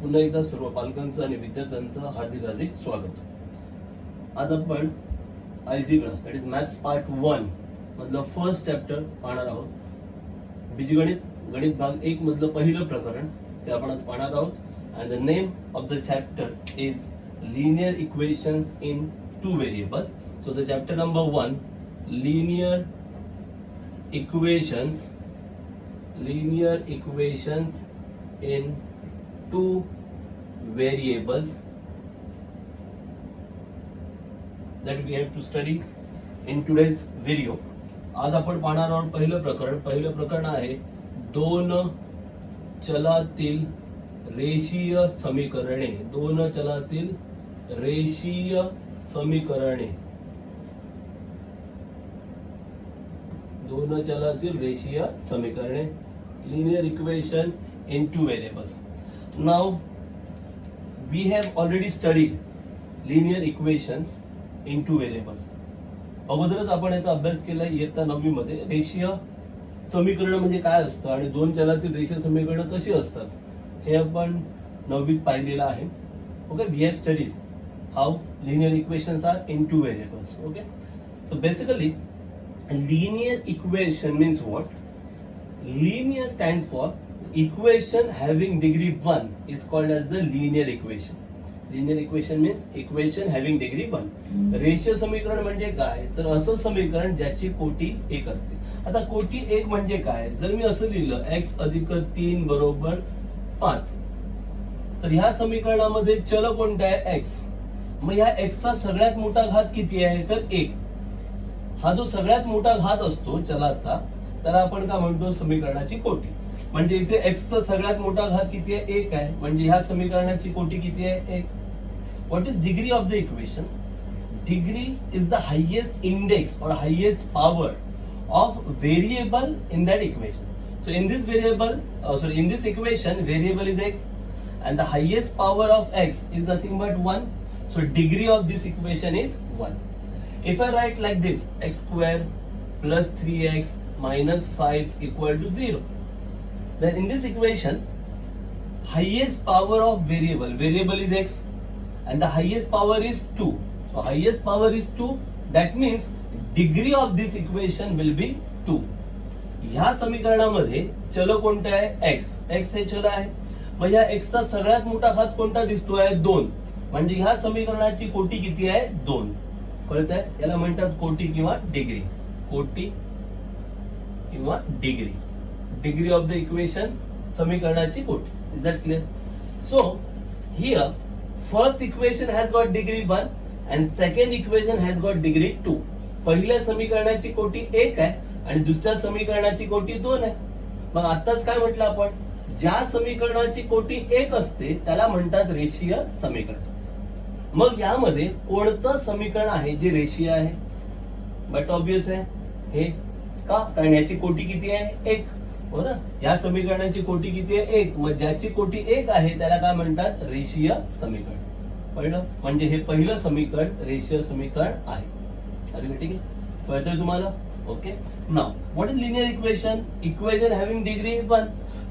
पुन्हा एकदा सर्व पालकांचं आणि विद्यार्थ्यांचं हार्दिक हार्दिक स्वागत. आज आपण algebra that is maths part 1 मधलं फर्स्ट चॅप्टर पाहणार आहोत. बीजगणित गणित भाग 1 मधलं पहिलं प्रकरण ते आपण आज पाहणार आहोत. And the name of the chapter is linear equations in two variables. So the chapter number 1 linear equations in two variables that we have to study in today's video. आज आपण पाहणार आहोत पहिलं प्रकरण आहे दोन चलातील रेषीय समीकरणे. दोन चलातील रेषीय समीकरणे. दोन चलातील रेषीय समीकरणे. Linear equation in two variables. Now we have already studied linear equations in two variables. अगोदरच आपण याचा अभ्यास केला इयत्ता 9वी मध्ये. रेषीय समीकरण म्हणजे काय असतं आणि दोन चलातील रेषीय समीकरण कशी असतात हे आपण 9वीत पाहिलेलं आहे. Okay, we have studied how linear equations are in two variables. Okay, so basically linear equation means what? Linear stands for equation having degree 1 is called as the linear equation. Linear equation means equation having degree 1. रेषीय समीकरण म्हणजे काय तर असं समीकरण ज्याची कोटी 1 असते. आता कोटी 1 म्हणजे काय, जर मी असं लिहिलं x अधिक 3 बरोबर 5 तर ह्या समीकरणामध्ये चल कोणता आहे x. मग ह्या x चा सगळ्यात मोठा घात किती आहे तर 1. हा जो सगळ्यात मोठा घात असतो चलाचा त्याला आपण काय म्हणतो समीकरणाची कोटी. म्हणजे इथे x चा सगळ्यात मोठा घात किती आहे 1 आहे म्हणजे ह्या समीकरणाची कोटी किती आहे 1. What is degree of the equation? Degree is the highest index or highest power of variable in that equation. So in this in this equation variable is x and the highest power of x is nothing but 1. So degree of this equation is 1. If I write like this, x square plus 3x minus 5 equal to 0, then in this equation highest power of variable is x and the highest power is 2. So highest power is 2, that means degree of this equation will be 2. ह्या समीकरणामध्ये चल कोणते आहे x हे चल आहे. मग ह्या x चा सगळ्यात मोठा घात कोणता दिसतोय 2 म्हणजे ह्या समीकरणाची कोटी किती आहे 2. कळत आहे, याला म्हणतात कोटी किंवा डिग्री. कोटी किंवा degree. Degree of the equation समीकरणाची कोटी. Is that clear? So here first equation has got degree 1 and second equation has got degree 2. पहिल्या समीकरणाची कोटी 1 आहे आणि दुसऱ्या समीकरणाची कोटी 2 आहे. मग आताच काय म्हटलं आपण, ज्या समीकरणाची कोटी 1 असते त्याला म्हणतात रेषीय समीकरण. मग यामध्ये कोणतं समीकरण आहे जे रेषीय आहे? बट ऑब्वियस आहे हे का, कारण याची कोटी किती आहे 1. हो ना, या समीकरणाची कोटी किती आहे 1. मग ज्याची कोटी 1 आहे त्याला काय म्हणतात रेषीय समीकरण. कळलं? म्हणजे हे पहिलं समीकरण रेषीय समीकरण आहे. ठीक आहे, कळतंय तुम्हाला? Okay, now what is linear equation? Equation having degree 1.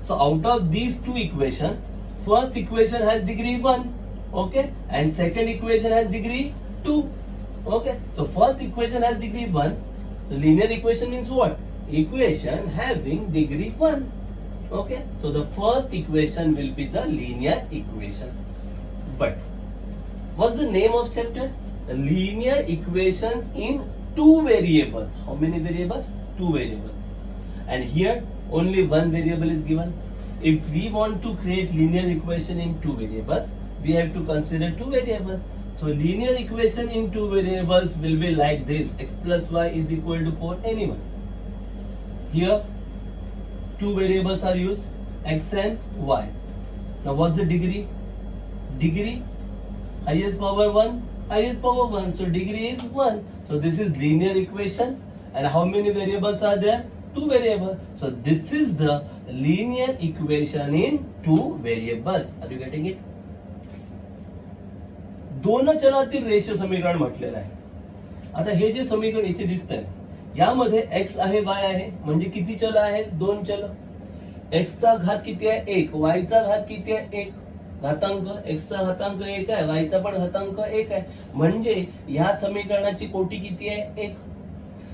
So out of these two equation, first equation has degree 1, okay, and second equation has degree 2, okay. So first equation has degree 1. So linear equation means what? Equation having degree 1, okay. So the first equation will be the linear equation. But what's the name of chapter? Linear equations in two variables. How many variables? Two variables. And here only one variable is given. If we want to create linear equation in two variables, we have to consider two variables. So linear equation in two variables will be like this: x plus y is equal to 4. Anyone. Here two variables are used, x and y. Now what's the degree? Degree highest power 1, highest power 1. So degree is 1. So this is linear equation. And how many variables are there? Two variables. So this is the linear equation in two variables. Are you getting it? दोन चलातील रेषीय समीकरण म्हटलेलं आहे. आता हे जे समीकरण इथे दिसतंय यामध्ये x आहे y आहे म्हणजे किती चल आहे? दोन चल. x चा घात किती आहे? 1. y चा घात किती आहे? 1. घातांक, एक्सचा घातांक 1 आहे, वायचा पण घातांक 1 आहे, म्हणजे ह्या समीकरणाची कोटी किती आहे? 1.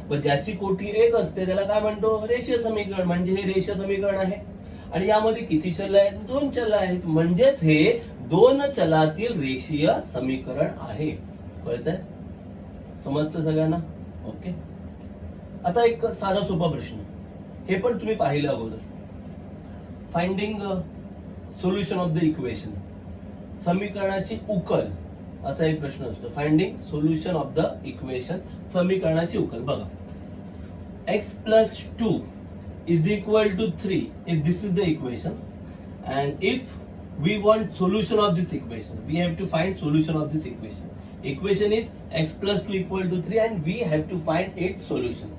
व ज्याची कोटी 1 असते त्याला काय म्हणतो? रेषीय समीकरण. म्हणजे हे रेषीय समीकरण आहे आणि यामध्ये किती चल आहेत? 2 चल आहेत, म्हणजेच हे 2 चलातील रेषीय समीकरण आहे. कळतंय? समजतं सगळ्यांना? ओके. आता एक साधा सोपा प्रश्न, हे पण तुम्ही पाहिलं अगोदर. Finding solution of the equation, समीकरणाची उकल, असा एक प्रश्न असतो. Finding solution of the equation, समीकरणाची उकल. बघा, x plus 2 is equal to 3 if this is the equation, and if we want solution of this equation, we have to find solution of this equation. Equation is x plus 2 equal to 3 and we have to find its solution.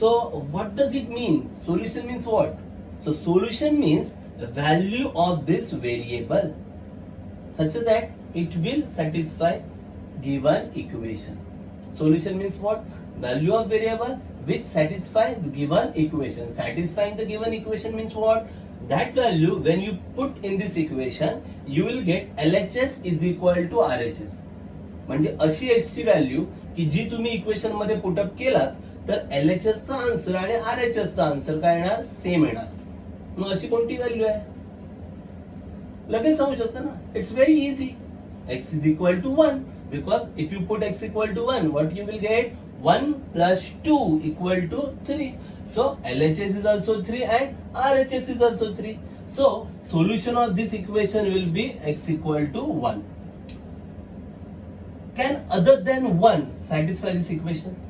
So what does it mean? Solution means what? So solution means value of this variable such that it will satisfy given equation. Solution means what? Value of variable which satisfy the given equation. Satisfying the given equation means what? That value when you put in this equation you will get LHS is equal to RHS. म्हणजे अशी x ची value की जी तुम्ही equation मध्ये put up केलात तर LHS चा answer आणि RHS चा आन्सर काय येणार? सेम येणार. मग अशी कोणती व्हॅल्यू आहे? लगेच सांगू शकता ना. It's very easy. x is equal to 1 because if you put x equal to 1 what you will get? 1 plus 2 equal to 3. So LHS is also 3 and RHS is also 3. So solution of this equation will be x equal to 1. Can other than 1 satisfy this equation?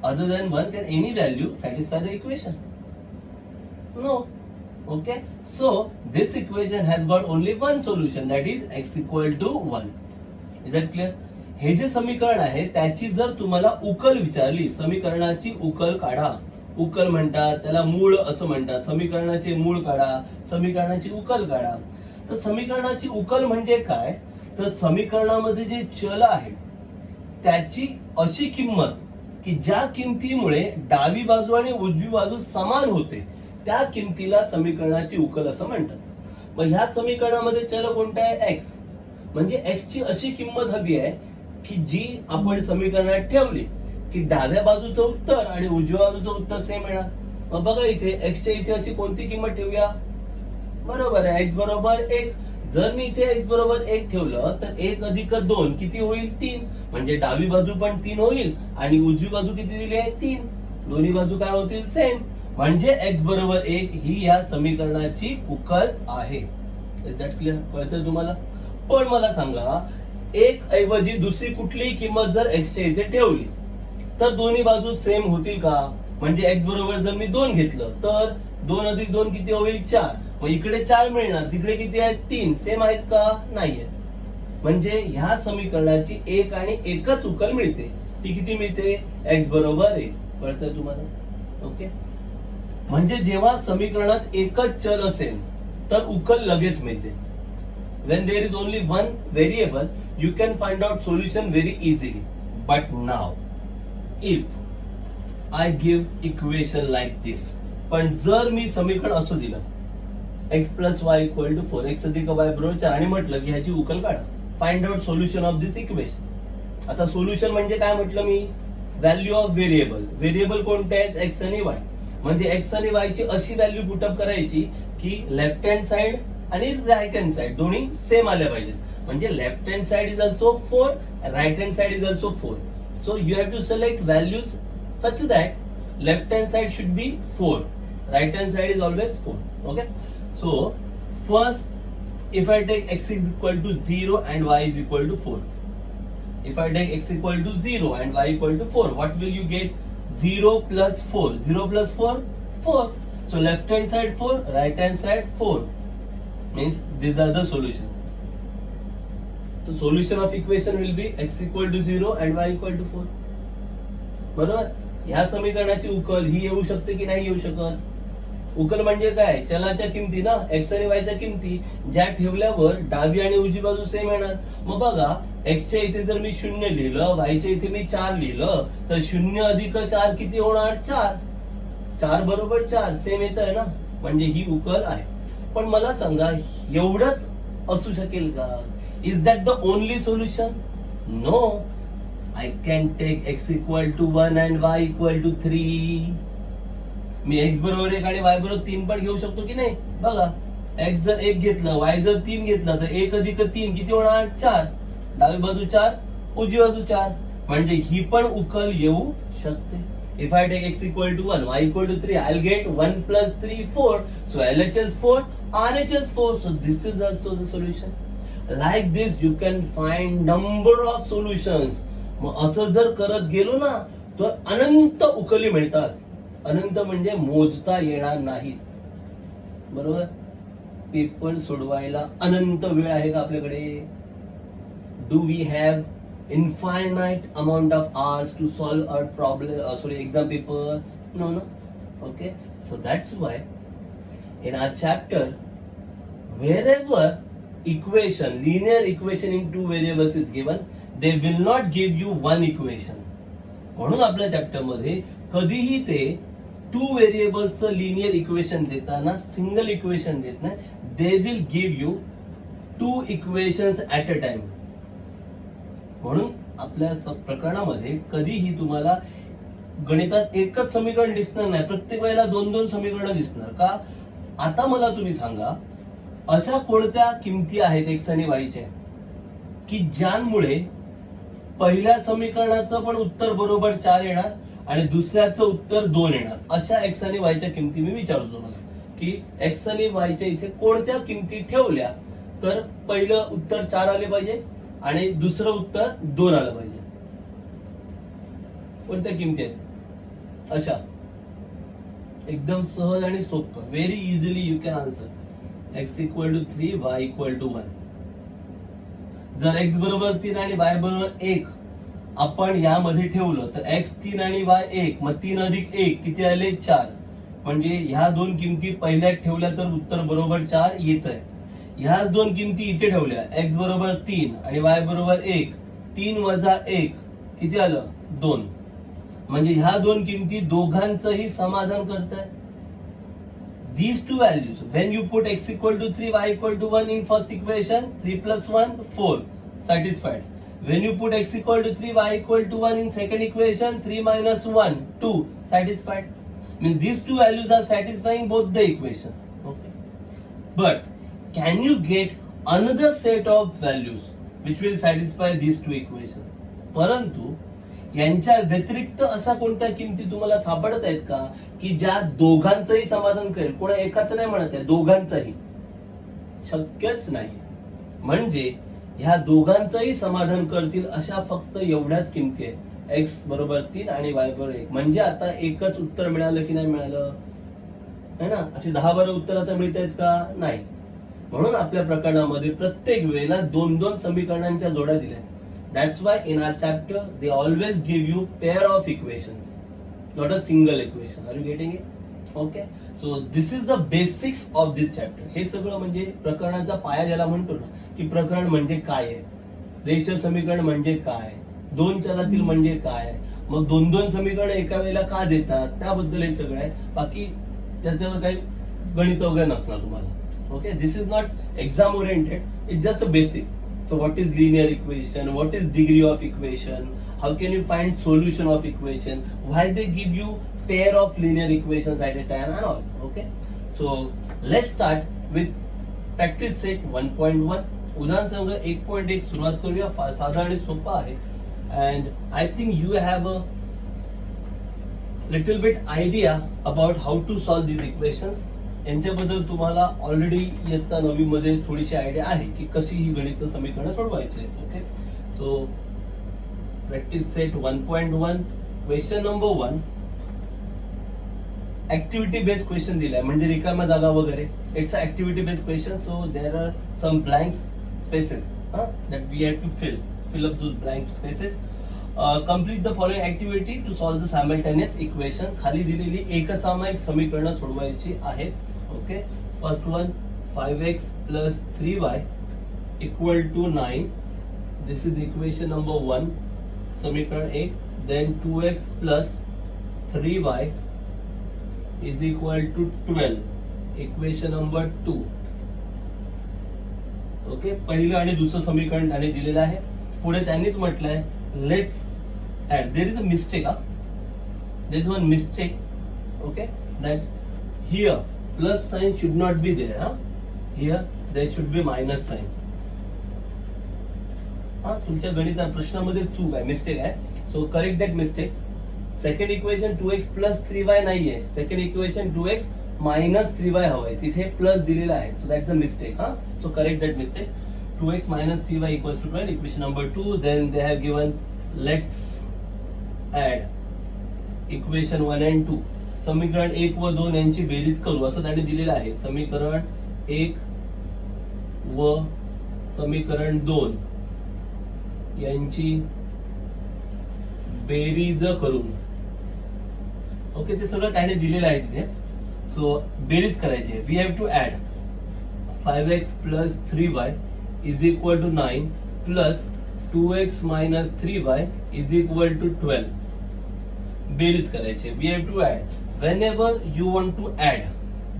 Other than 1, can any value satisfy the equation? No. Okay. So this equation has got only one solution, that is x equal to 1. Is that clear? हे जे समीकरण आहे त्याची जर तुम्हाला उकल विचारली, समीकरणाची उकल काढा. उकल म्हणतात त्याला, मूळ असं म्हणतात. समीकरणाचे मूळ काढा, समीकरणाची उकल काढा. तर समीकरणाची उकल म्हणजे काय? तर समीकरणामध्ये जे चल आहे त्याची अशी किंमत की ज्या किमतीमुळे डावी बाजू आणि उजवी बाजू समान होते, त्या किमतीला समीकरणाची उकल असं म्हणतात. मग ह्या समीकरणामध्ये चल कोणता आहे? x. म्हणजे x ची अशी किंमत हवी आहे की जी आपण समीकरणात ठेवली की डाव्या बाजूचं उत्तर आणि उजव्या बाजूचं उत्तर सेम येणार. मग बघा इथे x च्या इथे अशी कोणती किंमत ठेवूया? बरोबर आहे, x बरोबर 1. जर मी इथे x बरोबर 1 ठेवलं तर 1 अधिक 2 किती होईल? 3. म्हणजे डावी बाजू पण 3 होईल आणि उजवी बाजू किती दिली आहे? 3. दोन्ही बाजू काय होतील? सेम. म्हणजे x बरोबर 1 ही या समीकरणाची उकल आहे. Is that clear? कळतंय तुम्हाला? पण मला सांगा, 1 ऐवजी दुसरी कुठलीही किंमत जर x च्या इथे ठेवली तर दोन्ही बाजू सेम होतील का? म्हणजे x बरोबर जर मी 2 घेतलं तर 2 अधिक 2 किती होईल? 4. मग इकडे 4 मिळणार, तिकडे किती आहेत? 3. सेम आहेत का? नाहीये. म्हणजे ह्या समीकरणाची 1 आणि एकच उकल मिळते. ती किती मिळते? x बरोबर 1. कळतंय तुम्हाला? ओके. म्हणजे जेव्हा समीकरणात एकच चल असेल तर उकल लगेच मिळते. When there is only one variable, you can find out solution very easily. But now, if I give equation like this, पण जर मी समीकरण असं दिलं x plus y equal to 4, x अधिक y बरोबर 4 आणि म्हटलं की ह्याची उकल काढा, find out solution of this equation. आता सोल्युशन म्हणजे काय म्हटलं मी? Value of variable. व्हेरिएबल कोणते आहेत? x आणि y. म्हणजे x आणि y ची अशी व्हॅल्यू पुटअप करायची की लेफ्ट हँड साइड आणि राईट हँड साइड दोन्ही सेम आल्या पाहिजेत. म्हणजे left hand side is also 4, right hand side is also 4. So you have to select values such that left hand side should be 4, right hand side is always 4. Okay, so first if I take x is equal to 0 and y is equal to 4, if I take x equal to 0 and y equal to 4, what will you get? 0 plus 4, 0 plus 4, 4. So left hand side 4, right hand side 4, means these are the solutions. So solution of equation will be x equal to 0 and y equal to 4. बरोबर? ह्या समीकरणाची उकल ही येऊ शकते की नाही येऊ शकत? उकल म्हणजे काय? चलाच्या किमती ना, x आणि y च्या किमती ज्या ठेवल्यावर डावी आणि उजवी बाजू सेम येणार. मग बघा, x च्या इथे जर मी 0 लिहिलं, y च्या इथे मी 4 लिहिलं, तर 0 अधिक 4 किती होणार? 4. 4 बरोबर 4 सेम येत आहे ना, म्हणजे ही उकल आहे. पण मला सांगा, एवढंच असू शकेल का? Is that the only solution? No. I can take x equal to 1 and y equal to 3. मी x बरोबर 1 आणि y बरोबर 3 पण घेऊ शकतो की नाही? बघा, x जर 1 घेतलं, y जर 3 घेतलं, तर 1 अधिक 3 किती होणार? 4. डावी बाजू 4, उजवी बाजू 4. म्हणजे ही पण उकल येऊ शकते. If I take x equal to 1, y equal to 3, I'll get 1 plus 3, 4. So LHS 4, RHS 4. So this is also the solution. Like this, you can find number of solutions. मग असं जर करत गेलो ना, तर अनंत उकली मिळतात. अनंत म्हणजे मोजता येणार नाहीत. बरोबर? पेपर सोडवायला अनंत वेळ आहे का आपल्याकडे? Do we have infinite amount of hours to solve a problem, exam paper? No. Okay, so that's why in our chapter, wherever equation, linear equation in two variables is given, they will not give you one equation. म्हणून आपल्या chapter मध्ये कधीही ते two व्हेरिएबल्सचं linear equation देताना single equation देत नाही. They will give you two equations at a time. म्हणून आपल्या प्रकरणामध्ये कधीही तुम्हाला गणितात एकच समीकरण दिसणार नाही, प्रत्येक वेळेला 2-2 समीकरणं दिसणार का? आता मला तुम्ही सांगा, अशा कोणत्या किमती आहेत x आणि y च्या की ज्यामुळे पहिल्या समीकरणाचं पण उत्तर बरोबर 4 येणार आणि दुसऱ्याचं उत्तर 2 येणार. अशा x आणि y च्या किमती मी विचारतो तुम्हाला की x आणि y च्या इथे कोणत्या किमती ठेवल्या तर पहिलं उत्तर 4 आले पाहिजे आणि दुसरं उत्तर 2 आलं पाहिजे. कोणत्या किमती आहेत अशा? एकदम सहज आणि सोपं, very easily you can answer. x equal to 3, y equal to 1. जर x बरोबर 3 आणि y बरोबर 1 आपण यामध्ये ठेवलं तर x 3 आणि y 1, मग 3 अधिक 1 किती आले? 4. म्हणजे ह्या दोन किमती पहिल्यात ठेवल्या तर उत्तर बरोबर 4 येत आहे. ह्याच दोन किमती इथे ठेवल्या, x बरोबर 3 आणि y बरोबर 1, 3 वजा 1 किती आलं? 2. म्हणजे ह्या दोन किमती दोघांचंही समाधान करताय. These two values, when you put x equal to 3, y equal to 1 in first equation, 3 plus 1, 4, satisfied. When you put x equal to 3, y equal to 1 in second equation, 3 minus 1, 2, satisfied. Means these two values are satisfying both the equations. Okay. But can you get another set of values which will satisfy these two equations? परंतु यांच्या व्यतिरिक्त अशा कोणत्या किमती तुम्हाला सापडत आहेत का की ज्या दोघांचंही समाधान करेल? कोणा एकाचं नाही म्हणत आहे, दोघांचंही. शक्यच नाही. म्हणजे ह्या दोघांचंही समाधान करतील अशा फक्त एवढ्याच किमती आहेत, x बरोबर 3 आणि y बरोबर 1. म्हणजे आता एकच उत्तर मिळालं की नाही मिळालं? है ना? अशी 10-12 उत्तर आता मिळत आहेत का? नाही. म्हणून आपल्या प्रकरणामध्ये प्रत्येक वेळेला 2-2 समीकरणांच्या जोड्या दिल्या. That's why in our chapter they always give you pair of equations, not a single equation. Are you getting it? Okay. So this is the basics of this chapter. हे सगळं म्हणजे प्रकरणाचा पाया ज्याला म्हणतो ना, की प्रकरण म्हणजे काय आहे, रेषीय समीकरण म्हणजे काय, दोन चलातील म्हणजे काय, मग 2-2 समीकरण एका वेळेला का देतात, त्याबद्दल हे सगळं आहे. बाकी त्याच्यावर काही गणित वगैरे नसणार तुम्हाला. Okay, this is not exam oriented, it's just a basic. So what is linear equation, what is degree of equation, how can you find solution of equation, why they give you pair of linear equations at a time and all. Okay, so let's start with practice set 1.1. उदाहरण संख्या 1.1 सुरुवात करूया. साधा आणि सोपा आहे. and I think you have a little bit idea about how to solve these equations. यांच्याबद्दल तुम्हाला ऑलरेडी इयत्ता 9वी मध्ये थोडीशी आयडिया आहे की कशी ही गणित समीकरणं सोडवायची आहेत. Okay. So practice set 1.1 question number 1. Activity based question दिलाय म्हणजे रिकाम्या जागा वगैरे. It's a activity based question, so there are some blank spaces that we have to fill up those blank spaces. Complete the following activity to solve the simultaneous equation. खाली दिलेली एकसामायिक समीकरणं सोडवायची आहेत. Okay. First one 5x plus 3y equal to 9. This is equation number 1, समीकरण 1. Then 2x plus 3y is equal to 12, equation number 2. Okay, पहिलं आणि दुसरं समीकरण त्याने दिलेलं आहे. पुढे त्यांनीच म्हटलंय let's add. There is a mistake. There is one mistake. Okay, that here plus sign should not be there. Here there should be minus sign. तुमच्या गणित प्रश्नामध्ये चूक आहे, मिस्टेक आहे. So correct that mistake. Second equation 2x plus 3y नाहीये. Second equation 2x minus 3y हवंय. तिथे plus दिलेला आहे. So that's a mistake. So correct that mistake. 2x minus 3y equals to 12. Equation number 2. Then they have given let's add equation 1 and 2. समीकरण 1 व 2 यांची बेरीज करू असं त्यांनी दिलेलं आहे. समीकरण 1 व समीकरण 2 यांची बेरीज करून. ओके, ते सगळं त्याने दिलेलं आहे तिथे. सो बेरीज करायची आहे. We have to add 5x plus 3y is equal to 9 plus 2x minus 3y is equal to 12. बेरीज करायची आहे. We have to add. whenever you want to add,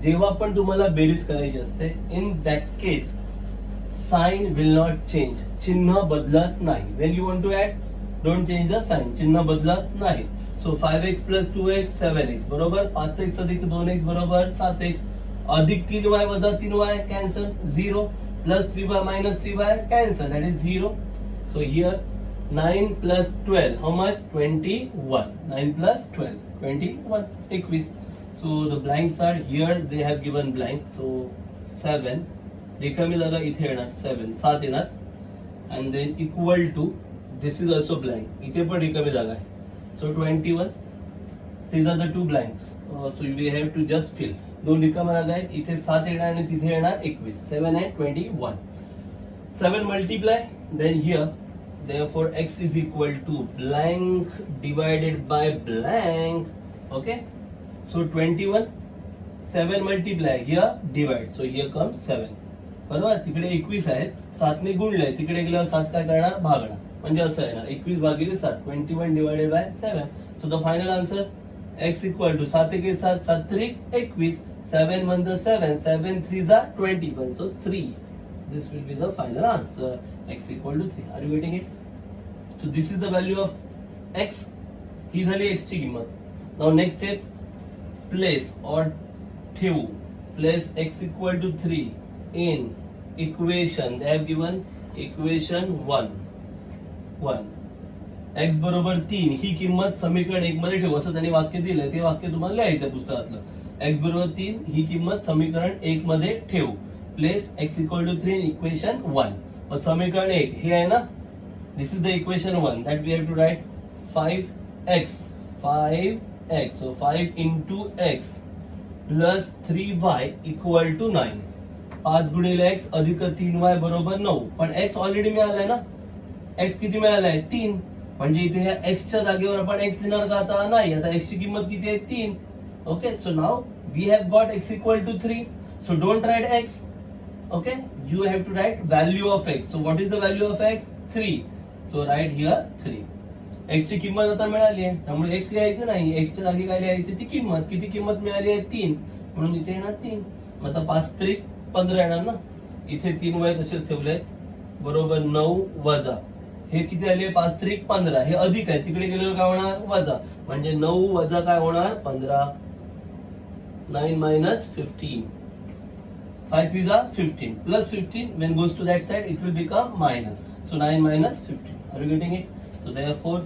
जेव्हा पण तुम्हाला बेरीज करायची असते, in that case sign will not change. चिन्ह बदलत नाही. when you want to add, don't change the sign. चिन्ह बदलत नाही. So 5x plus 2x 7x बरोबर 5x अधिक 2x बरोबर 7x अधिक 3y वजा 3y cancel 0 plus 3y minus 3y cancel that is 0. So here 9 plus 12 how much 21. 9 plus 12 21 21. So the blanks are here. They have given blank. So 7 रिकामी जागा इथे येणार 7 7 येणार. and then equal to this is also blank. इथे पण रिकामी जागा आहे. So 21. These are the two blanks. So we have to just fill. दोन रिकाम्या जागा आहेत. इथे 7 येणार आणि तिथे येणार 21. 7 and 21. 7 multiply. Then here, therefore x is equal to blank divided by blank. Okay. So 21. 7 multiply. Here divide. So here comes 7. बरोबर, तिकडे 21 आहेत. 7 ने गुणले, तिकडे गेल्यावर 7 काय करणार भागणार. म्हणजे असं येणार 21 भागिले 7. 21 divided by 7. So the final answer x equal to 7 1 7 7 3 21. 7 1 7 7 3 21. So 3. This will be the final answer. X equal to 3. Are you getting it? So this is the value of x. ही झाली x ची किंमत. Now next step, place or ठेवू. Place x equal to 3 in equation. They have given equation 1. x बरोबर 3 ही किंमत समीकरण 1 मध्ये ठेवू असं त्यांनी वाक्य दिलंय. ते वाक्य तुम्हाला लिहायचं पुस्तकातलं. x बरोबर 3 ही किंमत समीकरण 1 मध्ये ठेवू. Place x equal to 3 in equation 1. समीकरण 1 हे आहे ना, this is the equation 1 that we have to write 5x. So 5 into x plus 3y equal to 9. 5 गुणिले x अधिक 3y बरोबर 9. पण x ऑलरेडी मिळालाय ना. x किती मिळालाय 3. म्हणजे इथे ह्या x च्या जागेवर आपण x लिहिणार का आता नाही. आता x ची किंमत किती आहे 3. Okay, so now we have got x equal to 3. So don't write x. Okay, you have to write value of x. So what is the value of x 3. So write here 3. x ची किंमत आता मिळाली आहे, त्यामुळे x लिहायचं नाही. x च्या जागी काय लिहायची ती किंमत. किती किंमत मिळाली आहे 3. म्हणून इथे येणार 3. मग आता 5 3 15 येणार ना. इथे 3 वय तसेच ठेवले बरोबर 9 वजा हे किती आले 5 3 15. हे अधिक आहे, तिकडे गेल्यावर काय होणार वजा. म्हणजे 9 वजा काय होणार 15. 9 minus 15. 5 3 15 plus 15 when goes to that side it will become minus. So 9 minus 15. Are you getting it? So therefore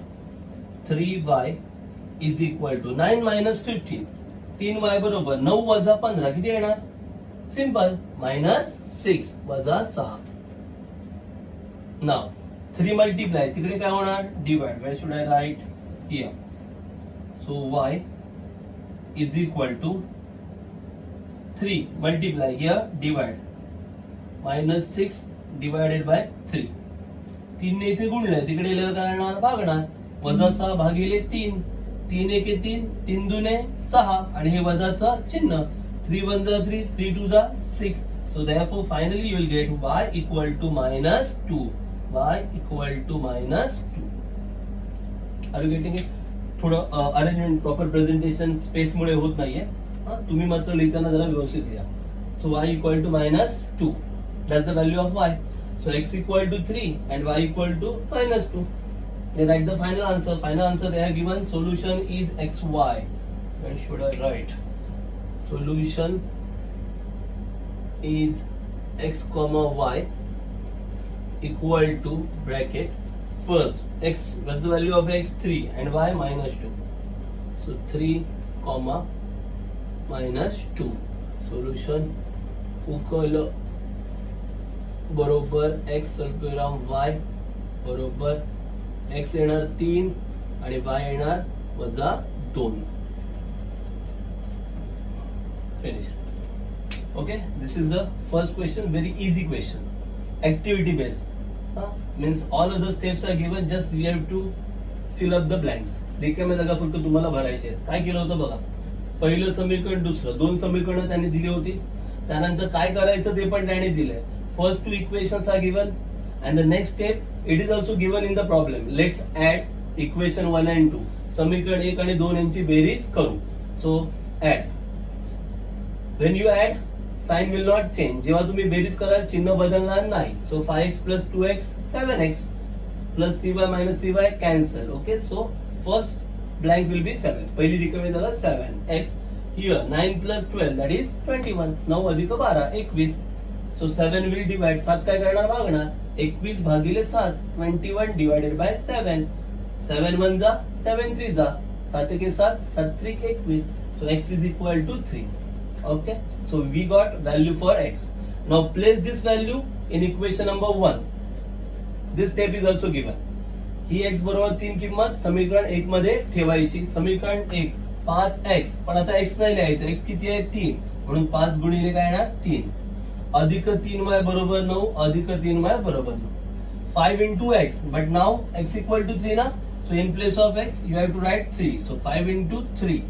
3y is equal to 9 minus 15. 3y बरोबर 9 वजा 15 किती येणार. सिंपल minus 6 वजा 6. Now 3 multiply तिकडे काय होणार divide. Where should I write? Here. So y is equal to 3 multiply here divide. Minus 6 divided by 3. 3 ने इथे गुणले, तिकडे गेल्यावर काय येणार भागणार. वजा 6 भागिले 3. 3 1 3 3 दुने 6 आणि हे वजाचं चिन्ह. 3 1 3 3 2 6. So therefore finally you will get y equal to minus 2. Y equal to minus 2. Are you getting it? थोडं अरेंजमेंट प्रॉपर प्रेझेंटेशन स्पेस मुळे होत नाहीये. तुम्ही मात्र लिहिताना जरा व्यवस्थित लिहा. So y equal to minus 2. That's the value of y. So x equal to 3 and y equal to minus 2. They write the final answer. Final answer they have given. Solution is xy. Where should I write? Solution is x comma y equal to bracket first x, what's the value of x? 3 and y minus 2. So 3 comma minus 2. Solution उकल बरोबर x स्वल्पविराम y बरोबर x येणार 3 आणि y येणार -2. Finish. Okay, this is the first question. Very easy question. Activity based. Means all other steps are given. Just you have to fill up the blanks. रिकाम्या जागा फक्त तुम्हाला भरायचे आहेत. काय केलं होतं बघा. पहिलं समीकरण, दुसरं, दोन समीकरणं त्यांनी दिली होती. त्यानंतर काय करायचं ते पण त्याने दिलंय. First two equations are given and the next step it is also given in the problem. Let's add equation 1 and 2. समीकरण 1 आणि 2 यांची बेरीज करू. So add. When you add, sign will not change. जेव्हा तुम्ही बेरीज कराल चिन्ह बदलणार नाही. So 5x plus 2x 7x plus 3y minus 3y cancel. Okay, so first blank will be 7. पहिली रिकामी जागा 7x. Here 9 plus 12 that is 21. 9 अधिक 12 21. So 7 will divide. 7 काय करणार भागणार. 21 भागिले 7 21 divided by 7. 7 1 जा 7 3 जा 7 1 7 7 3 21. So x is equal to 3. Okay, so we got value for x. Now place this value in equation number 1. This step is also given. He x बरोबर 3 किंमत समीकरण 1 मध्ये ठेवायची. समीकरण 1 5x, पण आता x नाही लिहायचं. x किती आहे 3, म्हणून 5 गुणिले काय येणार 3 अधिक 3y बरोबर 9 अधिक 3y बरोबर 9. 5 into x, but now x equal to 3 ना, so in place of x you have to write 3. So 5 into 3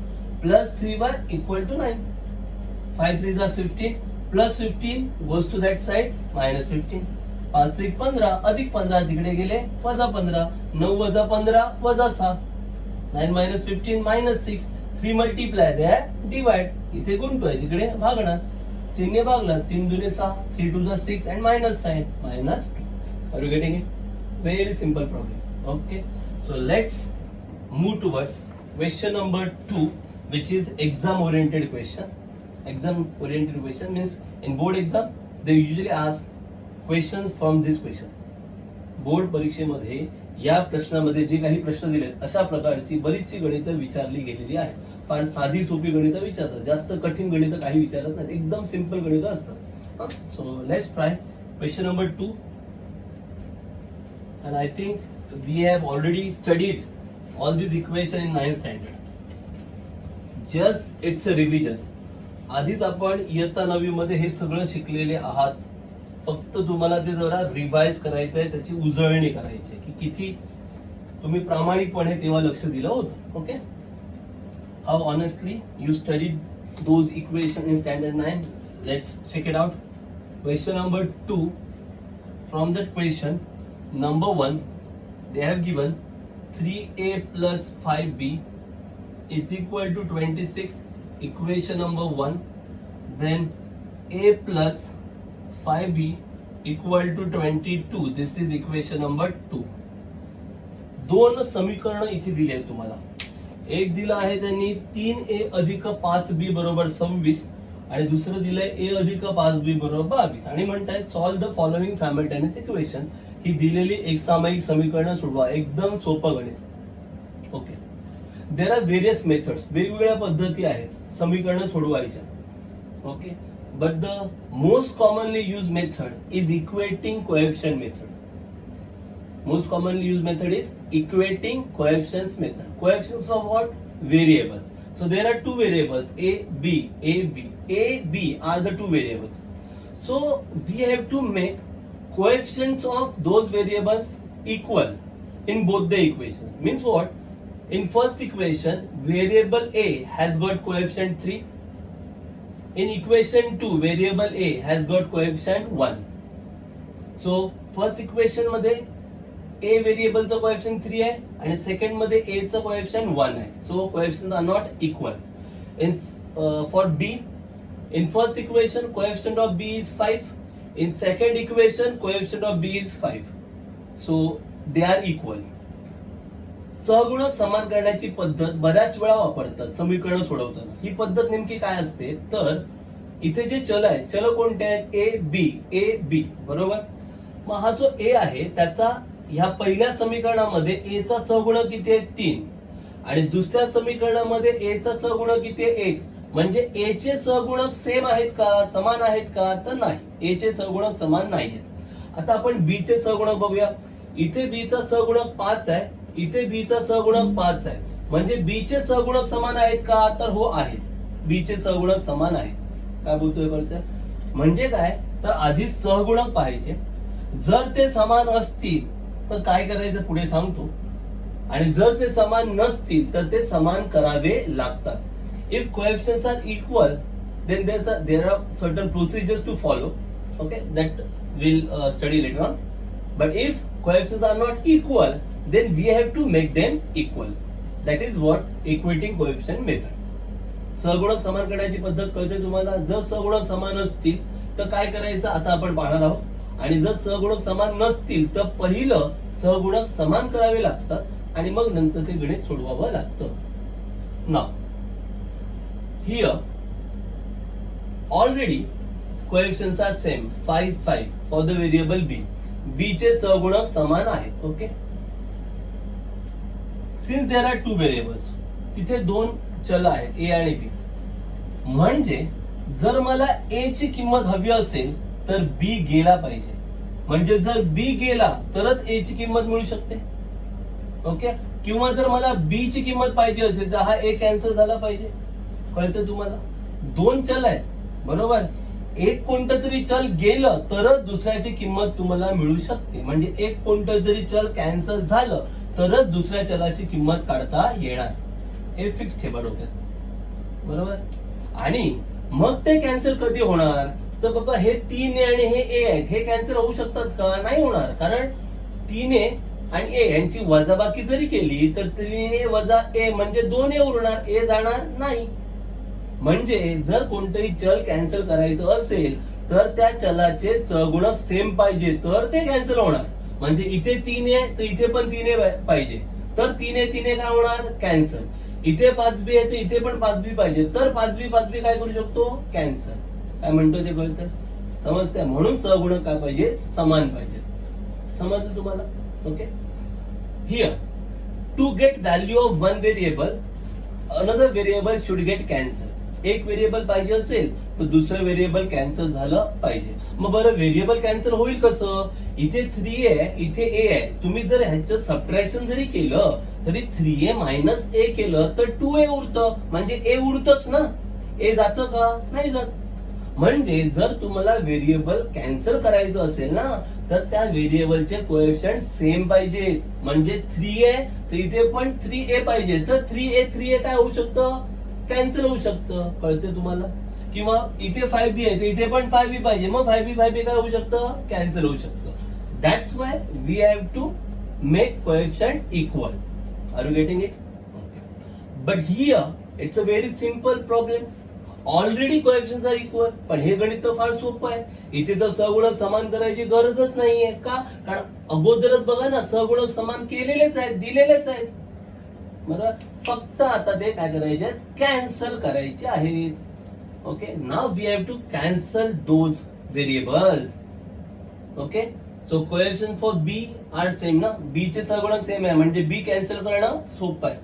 plus 3y equal to 9. 5 3s are 15 plus 15 goes to that side minus 15. 5 3 15 अधिक 15 तिकडे गेले वजा 15. 9 वजा 15 वजा 6. 9 minus 15 minus 6. 3 multiply there divide. इथे गुणतोय तिकडे भागणार. 3 ने भागला 3 दुने 6. 3 2 6 and minus sign minus 2. Are you getting it? Very simple problem. Okay, so let's move towards question number 2, which is exam oriented question. Exam oriented question means in board exam they usually ask questions from this question. Board परीक्षेमध्ये या प्रश्नामध्ये जे काही प्रश्न दिलेत अशा प्रकारची बरीचशी गणितं विचारली गेलेली आहे. फार साधी सोपी गणितं विचारतात. जास्त कठीण गणितं काही विचारत नाहीत. एकदम सिंपल गणितं असतात. So let's try question number 2. And I think we have already studied all these equations in 9th standard. Just it's a revision. आधीच आपण इयत्ता 9वी मध्ये हे सगळं शिकलेले आहात. फक्त तुम्हाला ते जरा रिवाइज करायचं आहे, त्याची उजळणी करायची आहे की किती तुम्ही प्रामाणिकपणे तेव्हा लक्ष दिलं होतं. Okay, how honestly you studied those equation in standard 9. Let's check it out. Question number 2. From that question number 1 they have given 3a plus 5b is equal to 26. Equation number 1. Then a plus 5b equal to 22. This is equation number 2. दोन समीकरण इथे दिले आहेत तुम्हाला. एक दिलं आहे त्यांनी 3a अधिक 5b बरोबर 26 आणि दुसरं दिलंय a अधिक 5b बरोबर 22 आणि म्हणतायत solve the following simultaneous equation. ही दिलेली एक सामायिक समीकरण सोडवा. एकदम सोपं गणित. Okay, there are various methods. वेगवेगळ्या पद्धती आहेत समीकरण सोडवायच्या. Okay, but the most commonly use method is equating coefficient method. Most commonly used method is equating coefficients method. Coefficients of what? Variables. So there are two variables a, b, a, b. A, b are the two variables. So we have to make coefficients of those variables equal in both the equations. Means what? In first equation, variable a has got coefficient 3. In equation 2, variable a has got coefficient 1. So first equation मध्ये a व्हेरिएबलचा coefficient 3 आहे आणि second मध्ये a चा coefficient 1 आहे. So coefficients are not equal. In for b, in first equation coefficient of b is 5. In second equation, coefficient of b is 5. So they are equal. सहगुणक समान करण्याची पद्धत बऱ्याच वेळा वापरतात समीकरण सोडवताना. ही पद्धत नेमकी काय असते तर इथे जे चल आहेत, चल कोणते आहेत? ए बी बरोबर. मग हा जो ए आहे त्याचा ह्या पहिल्या समीकरणामध्ये ए चा सहगुणक किती आहे? 3. आणि दुसऱ्या समीकरणामध्ये ए चा सहगुणक किती आहे? 1. म्हणजे ए चे सहगुणक सेम आहेत का, समान आहेत का? तर नाही, ए चे सहगुणक समान नाहीयेत. आता आपण बी चे सहगुणक बघूया. इथे बी चा सहगुणक 5 आहे, इथे बी चा सहगुणक 5 आहे. म्हणजे बी चे सहगुणक समान आहेत का? तर हो आहेत, बी चे सहगुणक समान आहेत. काय बोलतोय बरं? म्हणजे काय तर आधी सहगुणक पाहायचे, जर ते समान असतील तर काय करायचं पुढे सांगतो, आणि जर ते समान नसतील तर ते समान करावे लागतात. If coefficients are equal, then there are certain procedures to follow. Okay, that we'll study later on. But if coefficients are not equal, then we have to make them equal. That is what equating coefficient method. सहगुणक समान करण्याची पद्धत कळते तुम्हाला. जर सहगुणक समान असतील तर काय करायचं आता आपण पाहणार आहोत, आणि जर सहगुणक समान नसतील तर पहिलं सहगुणक समान करावे लागतात आणि मग नंतर ते गणित सोडवावं लागतं. नाव here already coefficients are same 5 5 for the variable b. b चे सहगुणक समान आहेत. Okay, since there are two variables, तिथे दोन चल आहेत a आणि b, म्हणजे जर मला a ची किंमत हवी असेल तर b गेला पाहिजे. म्हणजे जर b गेला तरच a ची किंमत मिळू शकते. ओके, किंवा जर मला b ची किंमत पाहिजे असेल तर हा a कॅन्सल झाला पाहिजे. कळतं तुम्हाला? दोन चल आहेत बरोबर. एक कोणतं तरी चल गेलं तरच दुसऱ्याची किंमत तुम्हाला मिळू शकते. म्हणजे एक कोणतं तरी चल कॅन्सल झालं तरच दुसऱ्या चलाची किंमत काढता येणार. हे फिक्स ठेवा डोक्यात बरोबर. आणि मग ते कॅन्सल कधी होणार तर बाबा हे 3a आणि हे a आहेत, हे कॅन्सल होऊ शकतात का? नाही होणार, कारण 3a आणि a यांची वजाबाकी जरी केली तर 3a वजा a म्हणजे 2a उरणार, a जाणार नाही. म्हणजे जर कोणतंही चल कॅन्सल करायचं असेल तर त्या चलाचे सहगुणक सेम पाहिजे तर ते कॅन्सल होणार. म्हणजे इथे 3a तर इथे पण 3a पाहिजे तर 3a काय होणार? कॅन्सल. इथे 5b आहे तर इथे पण 5b पाहिजे तर 5b काय करू शकतो? कॅन्सल. काय म्हणतो ते कळतं? समजतंय? म्हणून सहगुणक काय पाहिजे? समान पाहिजे. समजलं तुम्हाला? Okay, here to get value of one variable another variable should get cancel. एक व्हेरिएबल पाहिजे असेल तर दुसरं व्हेरिएबल कॅन्सल झालं पाहिजे. मग बरं व्हेरिएबल कॅन्सल होईल कसं? इथे 3a आहे, इथे a आहे. तुम्ही जर ह्याचं सबट्रॅक्शन जरी केलं तरी 3a मायनस a केलं तर 2a उरतं. म्हणजे a उरतच ना, a जातं का? नाही जात. म्हणजे जर तुम्हाला व्हेरिएबल कॅन्सल करायचं असेल ना तर त्या व्हेरिएबलचे कोएफिशियंट सेम पाहिजेत. म्हणजे 3a तर इथे पण 3a पाहिजे तर 3a काय होऊ शकतं? कॅन्सल होऊ शकतं. कळते तुम्हाला? किंवा इथे 5b आहे तर इथे पण 5b पाहिजे, मग 5b काय होऊ शकतं? कॅन्सल होऊ शकतं. That's why we have to make coefficient equal. Are you getting it? But here it's a very simple problem. Already coefficients are equal. पण हे गणित तर फार सोपं आहे. इथे तर सहगुणक समान करायची गरजच नाहीये. का? कारण अगोदरच बघा ना सहगुणक समान केलेलेच आहेत, दिलेलेच आहेत बरोबर. फक्त आता ते काय करायचे आहेत? कॅन्सल करायचे आहेत. Okay, now we have to cancel those variables. Okay, so coefficient for B are same ना, बी चे सहगुणक सेम आहे म्हणजे बी कॅन्सल करणं सोपं आहे.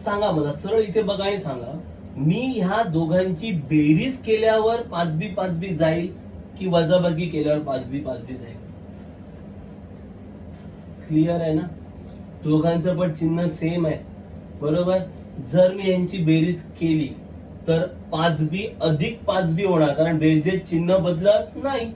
सांगा मला सरळ इथे बघा आणि सांगा, मी ह्या दोघांची बेरीज केल्यावर 5b जाईल की वजाबाकी केल्यावर 5b जाईल? क्लिअर आहे ना? दोघांचं पण चिन्ह सेम आहे बरोबर. जर मी यांची बेरीज केली तर 5b अधिक 5b होणार, कारण बेरजेत चिन्ह बदलत नाही.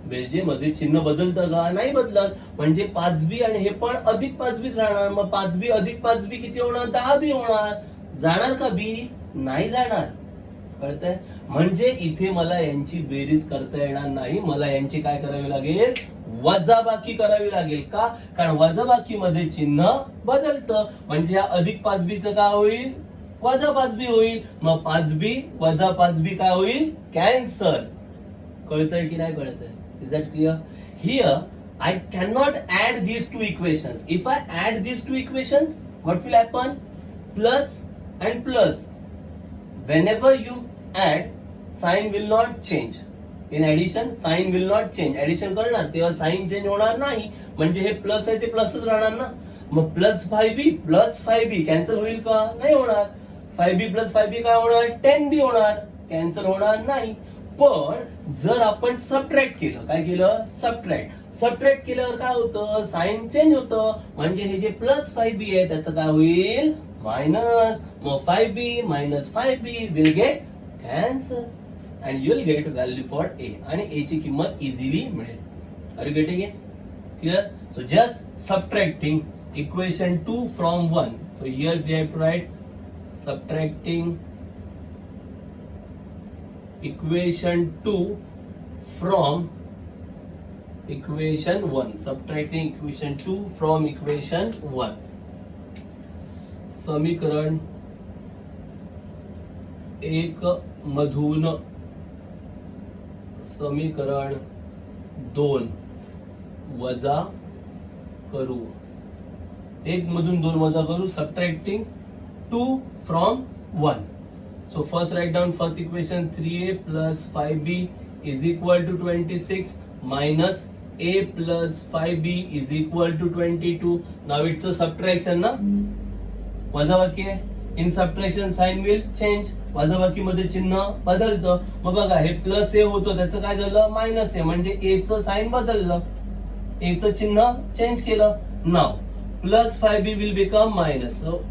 बेरजेमध्ये चिन्ह बदलतं का? नाही बदलत. म्हणजे 5b आणि हे पण अधिक 5b राहणार. मग 5b अधिक 5b किती होणार? 10b होणार. जाणार का बी? नाही जाणार. कळतंय? म्हणजे इथे मला यांची बेरीज करता येणार नाही. मला यांची काय करावी लागेल? वजाबाकी करावी लागेल. का? कारण वजाबाकी मध्ये चिन्ह बदलतं. म्हणजे या अधिक 5b काय होईल? वजा 5b होईल. मग 5b वजा 5b काय होईल? कॅन्सल. कळतंय की नाही कळतंय? Is that clear? Here I cannot add these two equations. If I add these two equations, what will happen? Plus and plus. Whenever you add, sign will not change. In addition, sign will not change. Addition करणार तेव्हा sign change होणार नाही. म्हणजे हे plus आहे ते प्लसच राहणार ना. मग plus 5b plus 5b cancel होईल का? नाही होणार. 5b प्लस 5b काय होणार? 10b होणार. कॅन्सल होणार नाही. पण जर आपण सबट्रॅक्ट केलं, काय केलं? सबट्रॅक्ट केल्यावर काय होतं? साइन चेंज होतं. म्हणजे हे जे प्लस 5b आहे त्याचं काय होईल? मायनस. मग 5b minus 5b will get cancel and you will get value for a आणि a ची किंमत इझिली मिळेल. Are you getting it? Clear? So just subtracting equation 2 from 1. So here we have to write subtracting equation 2 from equation 1. Subtracting equation 2 from equation 1. समीकरण 1 मधून समीकरण 2 वजा करू. 1 मधून 2 वजा करू. Subtracting 2 from 1. So first write down first equation. 3a plus 5b is equal to 26 minus a plus 5b is equal to 22. Now it's a subtraction ना? वजाबाकी आहे. In subtraction sign will change. वजाबाकी मध्ये चिन्ह बदलतं. मग बघा हे प्लस a होतं त्याचं काय झालं? मायनस a म्हणजे a चं साइन बदललं. a चं चिन्ह चेंज केलं. Now plus 5b will become minus. So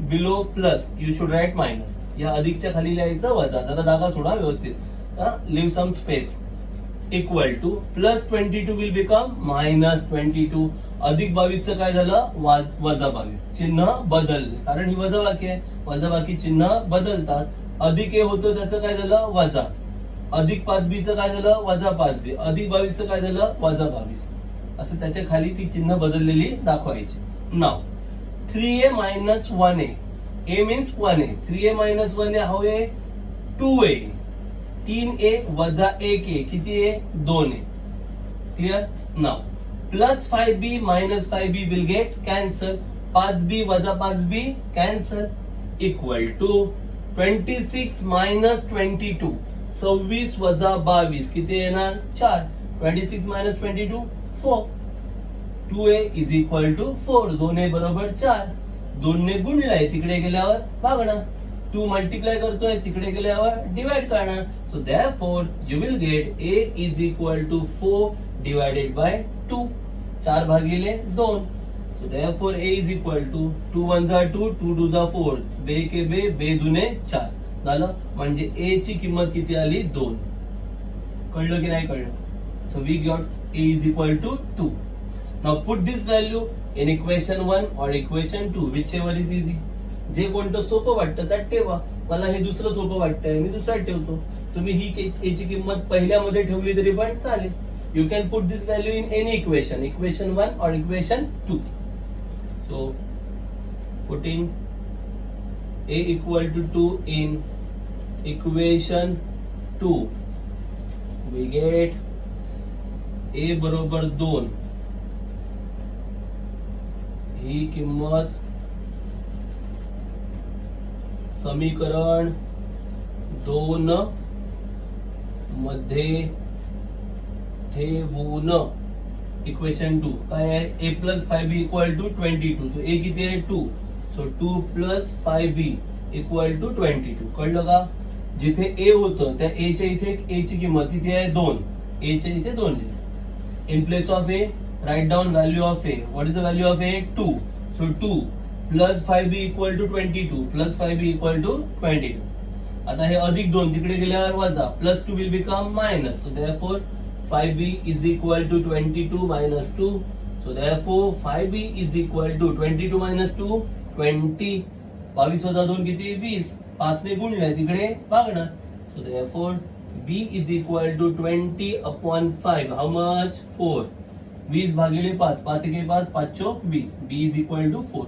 below plus you should write minus. या अधिकच्या खाली लिहायचं वजा. आता जागा थोडा व्यवस्थित. Leave some space. Equal to plus 22 will become minus 22. अधिक 22 चं काय झालं? वजा 22. चिन्ह बदलले कारण ही वजाबाकी आहे. वजाबाकी चिन्ह बदलतात. अधिक a होतं त्याचं काय झालं? वजा. अधिक 5b चं काय झालं? वजा 5b. अधिक 22 चं काय झालं? वजा 22. असं त्याच्या खाली ती चिन्ह बदललेली दाखवायची. नाव 3a minus 1a. a means 1a. 3a minus 1a how a? 2a. 3a वजा 1a किती आहे? 2a. Clear? Now plus 5b minus 5b will get cancel. 5b वजा 5b cancel. Equal to 26 minus 22. 26 वजा 22 किती येणार? 4. 26 minus 22 4. 2a is equal to 4. 2a बरोबर 4. 2 ने गुणलाय तिकडे गेल्यावर भागणार. 2 मल्टिप्लाय करतोय तिकडे गेल्यावर डिवाइड करणार. So therefore you will gate a is equal to 4 divided by 2. 4 भागिले 2. So therefore a is equal to 2 1 जा 2 2 2 जा 4 बे के बे बे दुने 4 झालं. म्हणजे a ची किंमत किती आली? 2. कळलं की नाही कळलं? So we got a is equal to 2. Now put this value in equation 1 or equation 2, whichever is easy. जे कोणतं सोपं वाटतं त्यात ठेवा. मला हे दुसरं सोपं वाटतंय मी दुसऱ्यात ठेवतो. तुम्ही ही a ची किंमत पहिल्यामध्ये ठेवली तरी पण चालेल. You can put this value in any equation, equation 1 or equation 2. So putting a equal to 2 in equation 2, we get a बरोबर 2. ही किंमत समीकरण 2 मध्ये ठेवून इक्वेशन 2 काय आहे? a plus 5b equal to 22. तो a किती आहे? 2. So 2 plus 5b equal to 22. कळलं का? जिथे a होतं त्या a च्या इथे a ची किंमत किती आहे? 2. a च्या इथे 2. In place of a write down value of a. What is the value of a? 2. So 2 plus 5b equal to 22 plus 5b equal to 22. आता हे अधिक 2 तिकडे गेल्यावर वजा plus 2 will become minus. So therefore 5b is equal to 22 minus 2. So therefore 5b is equal to 22 minus 2 20. 22 वजा 2 किती? 20. 5 ने गुणले तिकडे भागणार. So therefore b is equal to 20 upon 5. How much? 4. 20 भागिले 5. 5 1 5 5 चौक 20. b is equal to 4.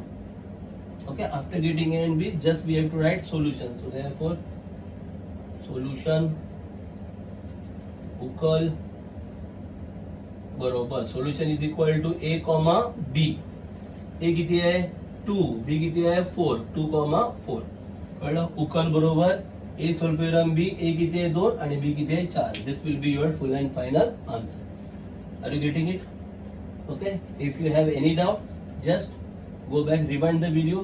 Okay, after getting a and b, just we have to write solution. So therefore solution उकल बरोबर solution is equal to a comma b. A किती आहे 2, बी किती आहे 4, 2,4. कळलं. उकल बरोबर ए सोल्प्युरम बी. ए किती आहे 2 आणि बी किती आहे 4. This will be your full and final answer. Are you getting it? Okay. If you have any doubt just go back, rewind the video.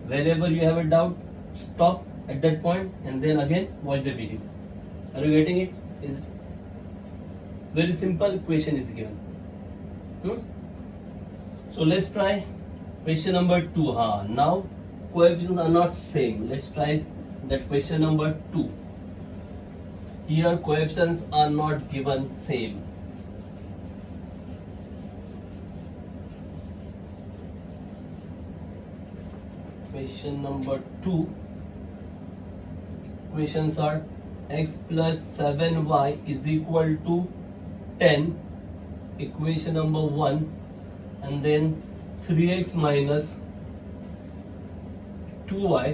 Wherever you have a doubt, stop at that point and then again watch the video. Are you getting it? Is it very simple question is given. So let's try question number 2. Now coefficients are not same. Let's try that question number 2. Here coefficients are not given same. Question number 2. Equations are x plus 7y is equal to 10. Equation number 1. And then 3x minus 2y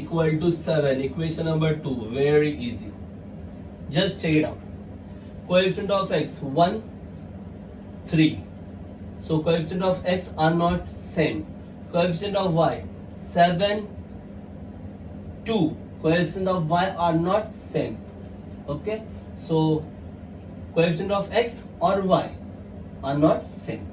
equal to 7. Equation number 2. Very easy. Just check it out. Coefficient of x 1, 3. So coefficient of x are not same. Coefficient of y 7, 2. Coefficient of y are not same. Okay. So coefficient of x or y are not same.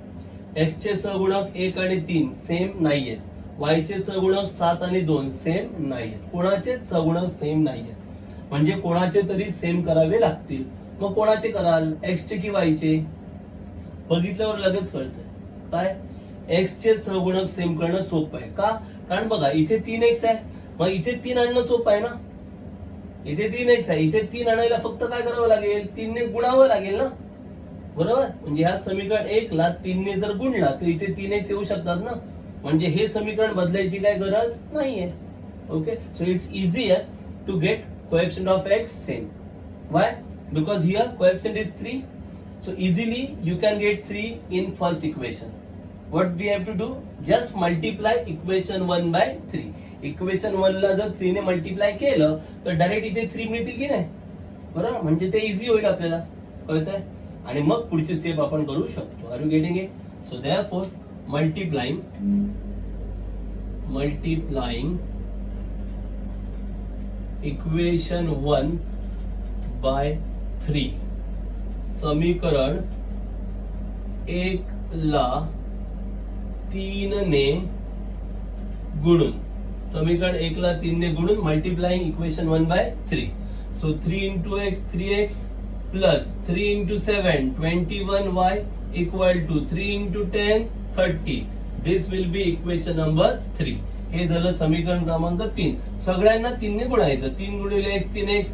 x चे सहगुणक 1 आणि 3 same नाहीयेत. y चे सहगुणक 7 आणि 2 same नाहीयेत. कोणाचे सहगुणक सेम नाहीयेत म्हणजे कोणाचे तरी सेम करावे लागतील. मग कोणाचे कराल? x चे की y चे? बघितल्यावर लगेच कळतंय काय x चे सहगुणक सेम करणं सोपं आहे. का? कारण बघा इथे 3x आहे मग इथे 3 आणणं सोपं आहे ना. इथे 3x आहे इथे 3 आणायला फक्त काय करावं लागेल? 3 ने गुणावं लागेल ना. बरोबर. म्हणजे ह्या समीकरण 1 ला 3 ने जर गुणला तर इथे 3x येऊ शकतात ना. म्हणजे हे समीकरण बदलायची काय गरज नाहीये. Okay. So it's easier to get coefficient of x same. Why? Because here coefficient is 3. So easily you can get 3 in first equation. What we have to do? Just multiply equation 1 by 3. Equation 1 ला जर 3 ने multiply केलं तर direct इथे 3 मिळतील की नाही. बरोबर. म्हणजे ते इझी होईल आपल्याला. कळतंय. आणि मग पुढची स्टेप आपण करू शकतो. Are you getting it? So therefore multiplying equation 1 by 3. समीकरण 1 ला 3 ने गुणून. समीकरण 1 ला 3 ने गुणून multiplying equation 1 by 3. So 3 into x 3x plus 3 into 7 21y equal to 3 into 10 30. This will be equation number 3. हे झालं समीकरण क्रमांक 3. सगळ्यांना 3 ने गुणायचं. 3 गुणिले x 3x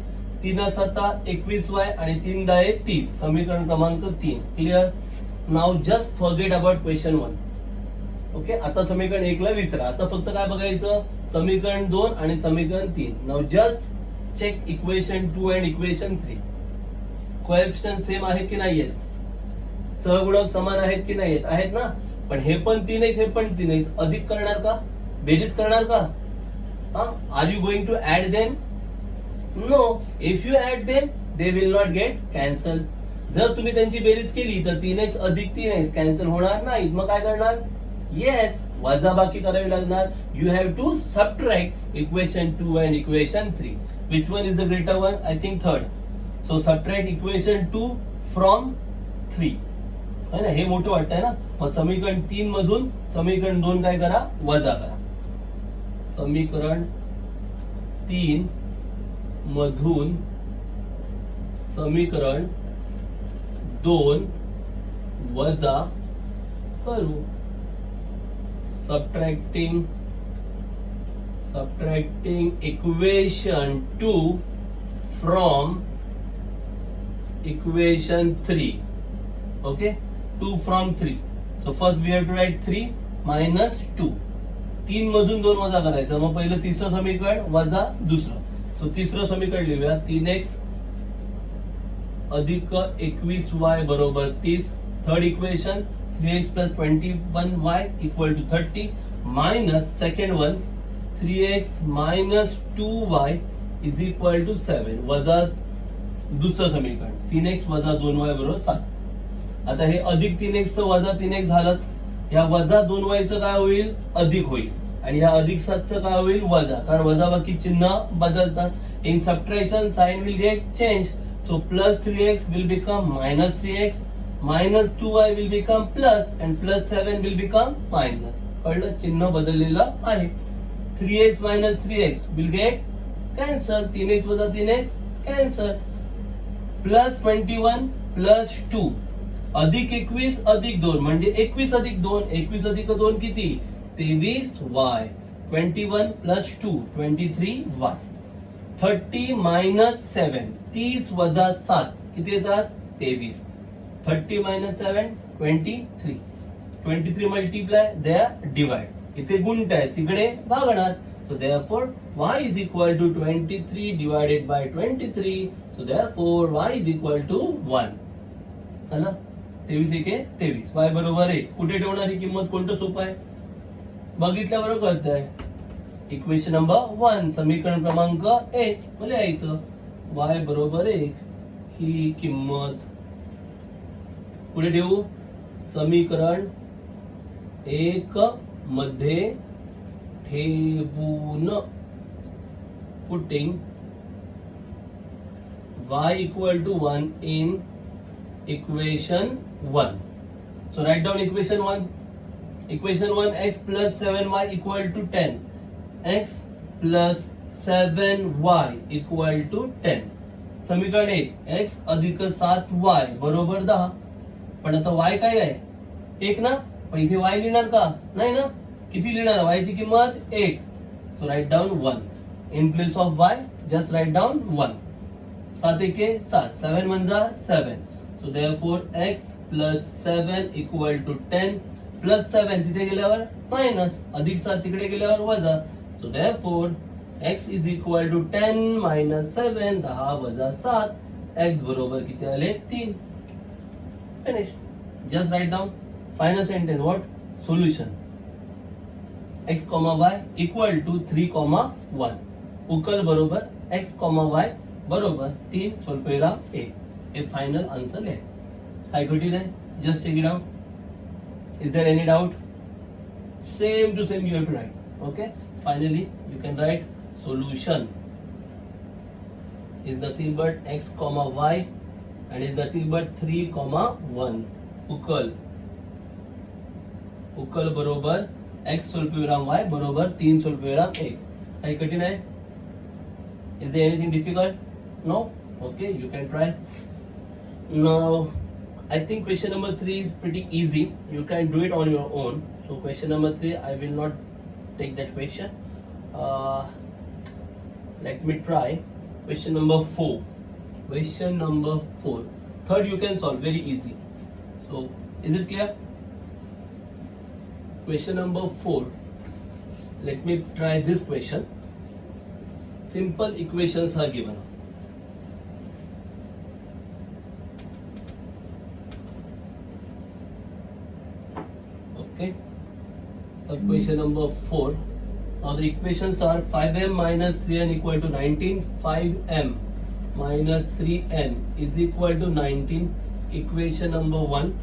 3 7 21y आणि 3 10 30. समीकरण क्रमांक 3. Clear. Now just forget about question 1. Okay. आता समीकरण 1 ला विसरा. आता फक्त काय बघायचं? समीकरण 2 आणि समीकरण 3. Now just check equation 2 and equation 3. Coefficient same आहेत की नाहीयेत? सहगुणक समान आहेत की नाहीयेत? आहेत ना. पण हे पण 3x हे पण 3x. अधिक करणार का? बेरीज करणार का? Are you going to add them? No. If you add them they will not get cancel. जर तुम्ही त्यांची बेरीज केली तर 3x अधिक 3x कॅन्सल होणार नाहीत. मग काय करणार? येस, वजाबाकी करावी लागणार. You have to subtract equation 2 and equation 3. Which one is the greater one? I think third. So subtract equation 2 from 3. है ना. हे मोठं वाटतंय ना. मग समीकरण 3 मधून समीकरण 2 काय करा? वजा करा. समीकरण 3 मधून समीकरण 2 वजा करू. subtracting equation 2 from equation 3. Okay, 2 from 3. So first we have to write 3 minus 2. 3 मधून 2 वजा करायचं. मग पहिलं तिसरं समीकरण वजा दुसरं. सो तिसरं समीकरण लिहूया. 3x अधिक 21y बरोबर 30. Third equation 3x plus 21y equal to 30 minus second one 3x minus 2y is equal to 7. वजा दुसरं समीकरण 3x वजा 2y बरोबर 7. आता हे अधिक 3x वजा 3x झालंच. या वजा 2y काय होईल? अधिक होईल. आणि या अधिक 7 काय होईल? वजा. कारण वजा बाकी चिन्ह बदलतात. In subtraction sign will get change. So plus 3x will become minus 3x, minus 2y will become plus, and plus 7 will become minus. कळलं? चिन्ह बदललेलं आहे. 3x minus 3x will get cancel. 3x वजा 3x कॅन्सल. प्लस 21 प्लस 2 अधिक 21 अधिक 2 म्हणजे 21 अधिक 2. 21 अधिक 2 किती? 23y. 21 plus 2 23y. 30 मायनस 7 30 वजा 7 किती येतात? 23. 30 मायनस 7 23. 23 multiply there divide. इथे गुंट आहे तिकडे भागणार. So therefore y is equal to 23 divided by 23. So therefore y is equal to 1. चला 23 एके 23. y बरोबर 1. कुठे ठेवणार ही किंमत? कोणतं सोपं आहे? बघितल्यावर कळतंय. इक्वेशन नंबर 1 समीकरण क्रमांक 1 मला यायचं y बरोबर 1 ही किंमत कुठे ठेवू? समीकरण 1 मध्ये ठेवून. Putting y equal to 1 in equation 1. So write down equation 1. Equation 1 x plus 7y equal to 10. x plus 7y equal to 10. समीकरण 1 x अधिक 7y बरोबर 10. पण आता y काय आहे? 1 ना. पण इथे y लिहिणार का? नाही ना. किती लिहिणार? y ची किंमत 1. So write down 1. In place of y just write down 1. 7 एके 7. 7 म्हणजे 7. So therefore x plus 7 equal to 10. Plus 7 तिथे गेल्यावर मायनस, अधिक 7 तिकडे गेल्यावर वजा. So therefore x is equal to 10 minus 7. 10 वजा 7. x बरोबर किती आले? 3. Finish. Just write down. Final sentence. What? Solution x, y equal to 3, 1. उकल बरोबर x, y बरोबर 3 स्वल्पविराम 1. हे फायनल आन्सर आहे. काय कठीण आहे? Just check it out. Is there any doubt? Same to same you have to write. Okay. Finally you can write solution is nothing but x, y and is nothing but 3, 1. उकल बरोबर x स्वल्पविराम y बरोबर 3 स्वल्पविराम 1. काही कठीण आहे? Is there anything difficult? No? Okay, you can try. Now, I think question number 3 is pretty easy. You can do it on your own. So question number 3, I will not take that question. Let me try question number 4. Question number 4. Third you can solve very easy. So is it clear? Question number 4. Let me try this question. Simple equations are given. Okay. So question number 4. Now the equations are 5m minus 3n equal to 19. 5m minus 3n is equal to 19. Equation number 1.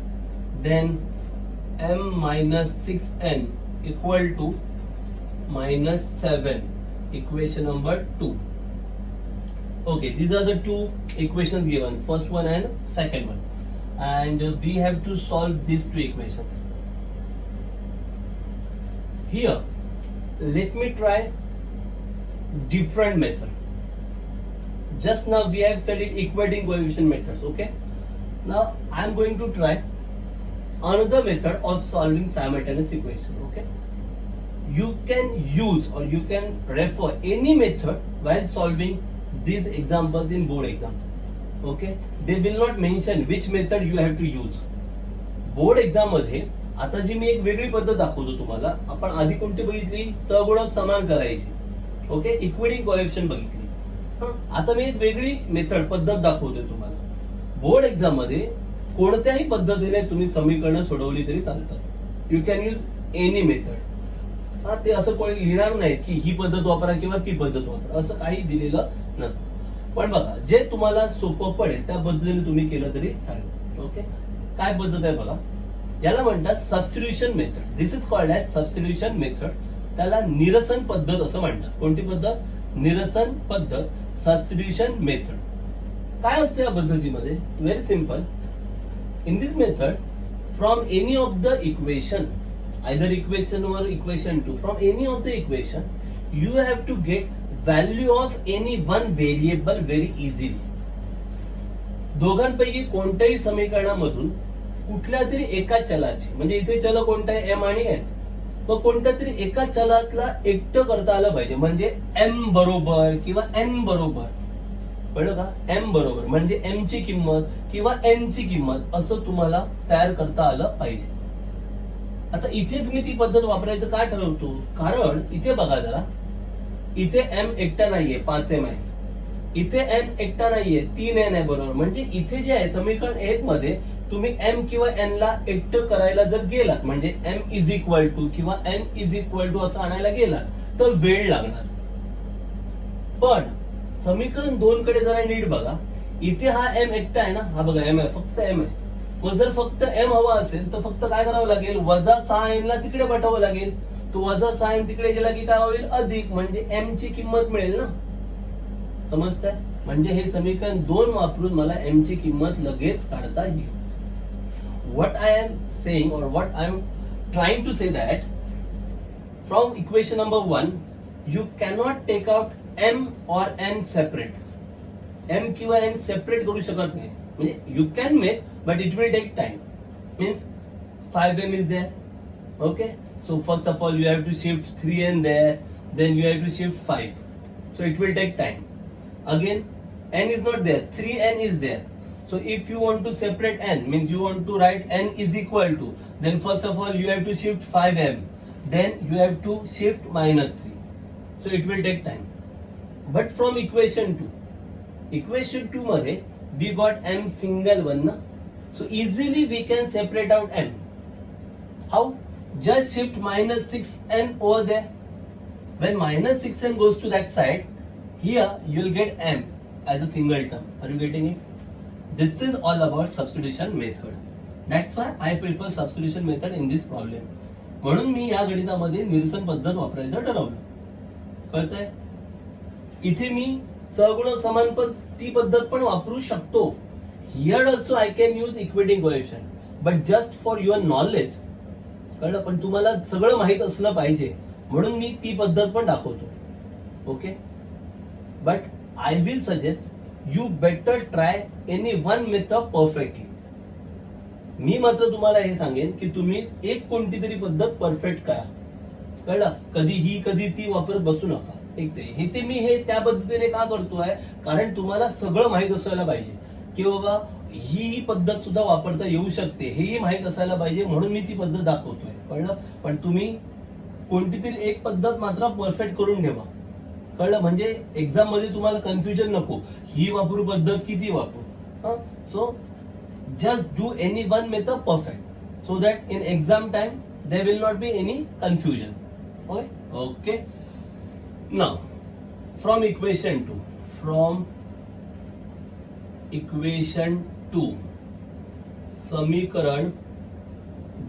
Then m minus 6n equal to minus 7. Equation number 2. Okay, these are the two equations given. First one and second one. And we have to solve these two equations. Here, let me try different method. Just now we have studied equating coefficient methods. Okay. Now I am going to try another method of solving simultaneous equations. Okay. You can use or you can refer any method while solving these examples in board exam. Okay. They will not mention which method you have to use. Board exam मध्ये आता जी मी एक वेगळी पद्धत दाखवतो तुम्हाला. आपण आधी कोणती बघितली? सहगुणक समान करायची. ओके. इक्वेटिंग कोएफिशिएंट बघितली. आता मी एक वेगळी मेथड पद्धत दाखवतोय तुम्हाला. बोर्ड एक्झाम मध्ये कोणत्याही पद्धतीने तुम्ही समीकरण सोडवली तरी चालतात. You can use any method. ते असं कोणी लिहिणार नाही की ही पद्धत वापरा किंवा ती पद्धत वापरा, असं काही दिलेलं नसतं. पण बघा जे तुम्हाला सोपं पडेल त्या पद्धतीने तुम्ही केलं तरी चालेल. ओके, काय पद्धत आहे बघा, याला म्हणतात substitution method. This is called as substitution method. त्याला निरसन पद्धत असं म्हणतात. कोणती पद्धत? निरसन पद्धत, सबस्टिट्यूशन मेथड. काय असते या पद्धतीमध्ये? Very simple. In this method, from any of the equation, either equation or equation 2, from any of the equation you have to get value of any one variable very easily. दोघांपैकी कोणत्याही समीकरणामधून कुठल्या तरी एका चलाची, म्हणजे इथे चल कोणता आहे? एम आणि एन. मग कोणत्या तरी एका चलातला एकटं करता आलं पाहिजे. म्हणजे एम बरोबर किंवा एन बरोबर, कळलं का? एम बरोबर म्हणजे एम ची किंमत किंवा एन ची किंमत असं तुम्हाला तयार करता आलं पाहिजे. आता इथेच मी ती पद्धत वापरायचं का ठरवतो? कारण इथे बघा जरा, इथे एम एकटा नाहीये, 5m आहे. इथे एन एकटा नाहीये, 3n आहे बरोबर. म्हणजे इथे जे आहे समीकरण 1 मध्ये तुम्ही एम किंवा एन ला एकटं करायला जर गेलात, म्हणजे एम इज इक्वल टू किंवा एन इज इक्वल टू असं आणायला गेलात तर वेळ लागणार. पण समीकरण 2 कडे जरा नीट बघा, इथे हा एम एकटा आहे ना, हा बघा एम आहे, फक्त एम आहे. मग जर फक्त एम हवा असेल तर फक्त काय करावं लागेल? वजा 6n ला तिकडे पाठवावं लागेल. तो वजा 6n तिकडे गेला की काय होईल? अधिक, म्हणजे एम ची किंमत मिळेल ना. समजतंय? म्हणजे हे समीकरण 2 वापरून मला एम ची किंमत लगेच काढता येईल. व्हॉट आय एम सेइंग और what I am trying to say that from equation number 1 you cannot take out M और एन सेपरेट. एम किंवा एन सेपरेट करू शकत नाही. म्हणजे you can make, but it will take time. Means 5m is there. Okay, so first of all you have to shift 3n there, then you have to shift 5, so it will take time. Again n is not there, 3n is there. So if you want to separate n, means you want to write n is equal to, then first of all you have to shift 5m, then you have to shift -3, so it will take time. But from equation 2 मध्ये we got m single one na, so easily we can separate out m. How? Just shift -6n over there. When -6n goes to that side, here you will get m as a single term. Are you getting it? This is all about substitution method. That's why I prefer substitution method in this problem. म्हणून मी या गणितामध्ये निरसन पद्धत वापरायचं ठरवलं. कळतंय? इथे मी सगुण समानपद ती पद्धत पण वापरू शकतो. Here also I can use equating coefficient, but just for your knowledge, कळलं? पण तुम्हाला सगळं माहित असलं पाहिजे म्हणून मी ती पद्धत पण दाखवतो. Okay, but I will suggest you better try any one method perfectly. मी मात्र तुम्हाला हे सांगेन की तुम्ही एक कोणती तरी पद्धत परफेक्ट करा. कळलं? कधी ही कधी ती वापरत बसू नका. इथे मी हे त्या पद्धतीने का करतोय? कारण तुम्हाला सगळं माहित असायला पाहिजे की बाबा ही पद्धत सुद्धा वापरता येऊ शकते, हेही माहित असायला पाहिजे म्हणून मी ती पद्धत दाखवतोय. कळलं? पण तुम्ही कोणती तरी एक पद्धत मात्र परफेक्ट करून ठेवा. कळलं? म्हणजे एक्झाम मध्ये तुम्हाला कन्फ्युजन नको, ही वापरू पद्धत किती वापरू. So just do any one method perfect so that in exam time there will not be any confusion. Okay, now from equation 2 समीकरण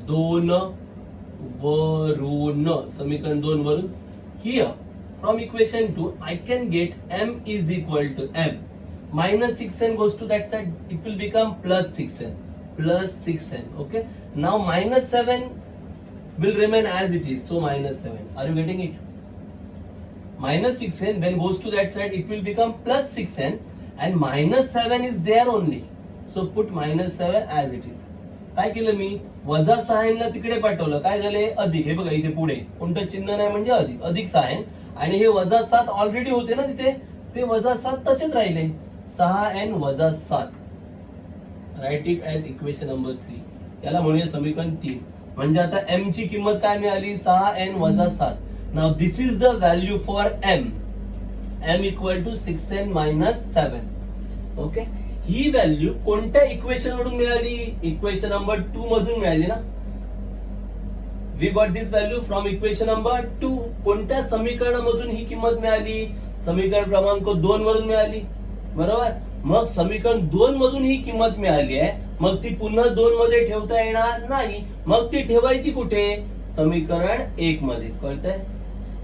2 वरून, समीकरण 2 वरून here from equation 2 I can get m is equal to m minus 6n goes to that side, it will become plus 6n. Okay, now minus 7 will remain as it is, so minus 7. Are you getting it? Minus 6n when goes to that side it will become plus 6n and minus 7 is there only, so put minus 7 as it is. काय केलं मी? वजा 6n ला तिकडे पाठवलं, काय झाले? अधिक. हे बघा इथे पुढे कोणतं चिन्ह नाही म्हणजे अधिक 6n, आणि हे वजा 7 ऑलरेडी होते ना तिथे, ते वजा 7 तसेच राहिले. 6n वजा 7. Write it at equation number 3. याला म्हणूया समीकरण 3. म्हणजे आता m ची किंमत काय मिळाली? 6n वजा 7. Now this is the value for m equal to 6n minus 7. Okay, ही व्हॅल्यू कोणत्या इक्वेशन वरून मिळाली? इक्वेशन नंबर 2 मधून मिळाली ना. We got this value from equation number 2. कोणत्या समीकरणामधून ही किंमत मिळाली? समीकरण क्रमांक 2 वरून मिळाली. बरोबर. मग समीकरण 2 मधून ही किंमत मिळाली आहे, मग ती पुन्हा 2 मध्ये ठेवता येणार नाही. मग ती ठेवायची कुठे? समीकरण 1 मध्ये. कळतंय?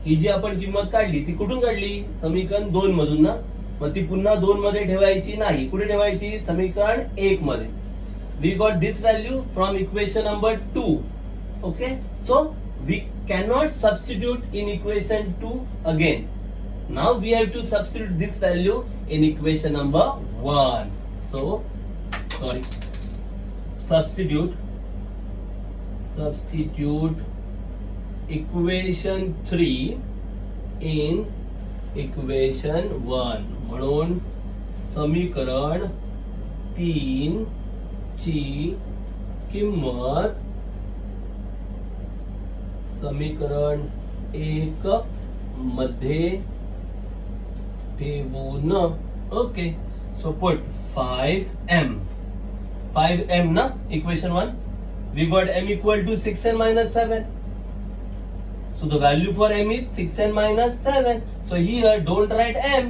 ही जी आपण किंमत काढली ती कुठून काढली? समीकरण 2 मधून ना. मग ती पुन्हा 2 मध्ये ठेवायची नाही. कुठे ठेवायची? समीकरण 1 मध्ये. We got this value from equation number 2. Okay, so we cannot substitute in equation 2 again. Now we have to substitute this value in equation number 1. So, sorry, substitute equation 3 in equation 1. म्हणून समीकरण 3 ची किंमत समीकरण 1 मध्ये ठेवून. Okay, so put 5m ना equation 1. We got m equal to 6n minus 7. So the value for m is 6n minus 7. So here don't write m.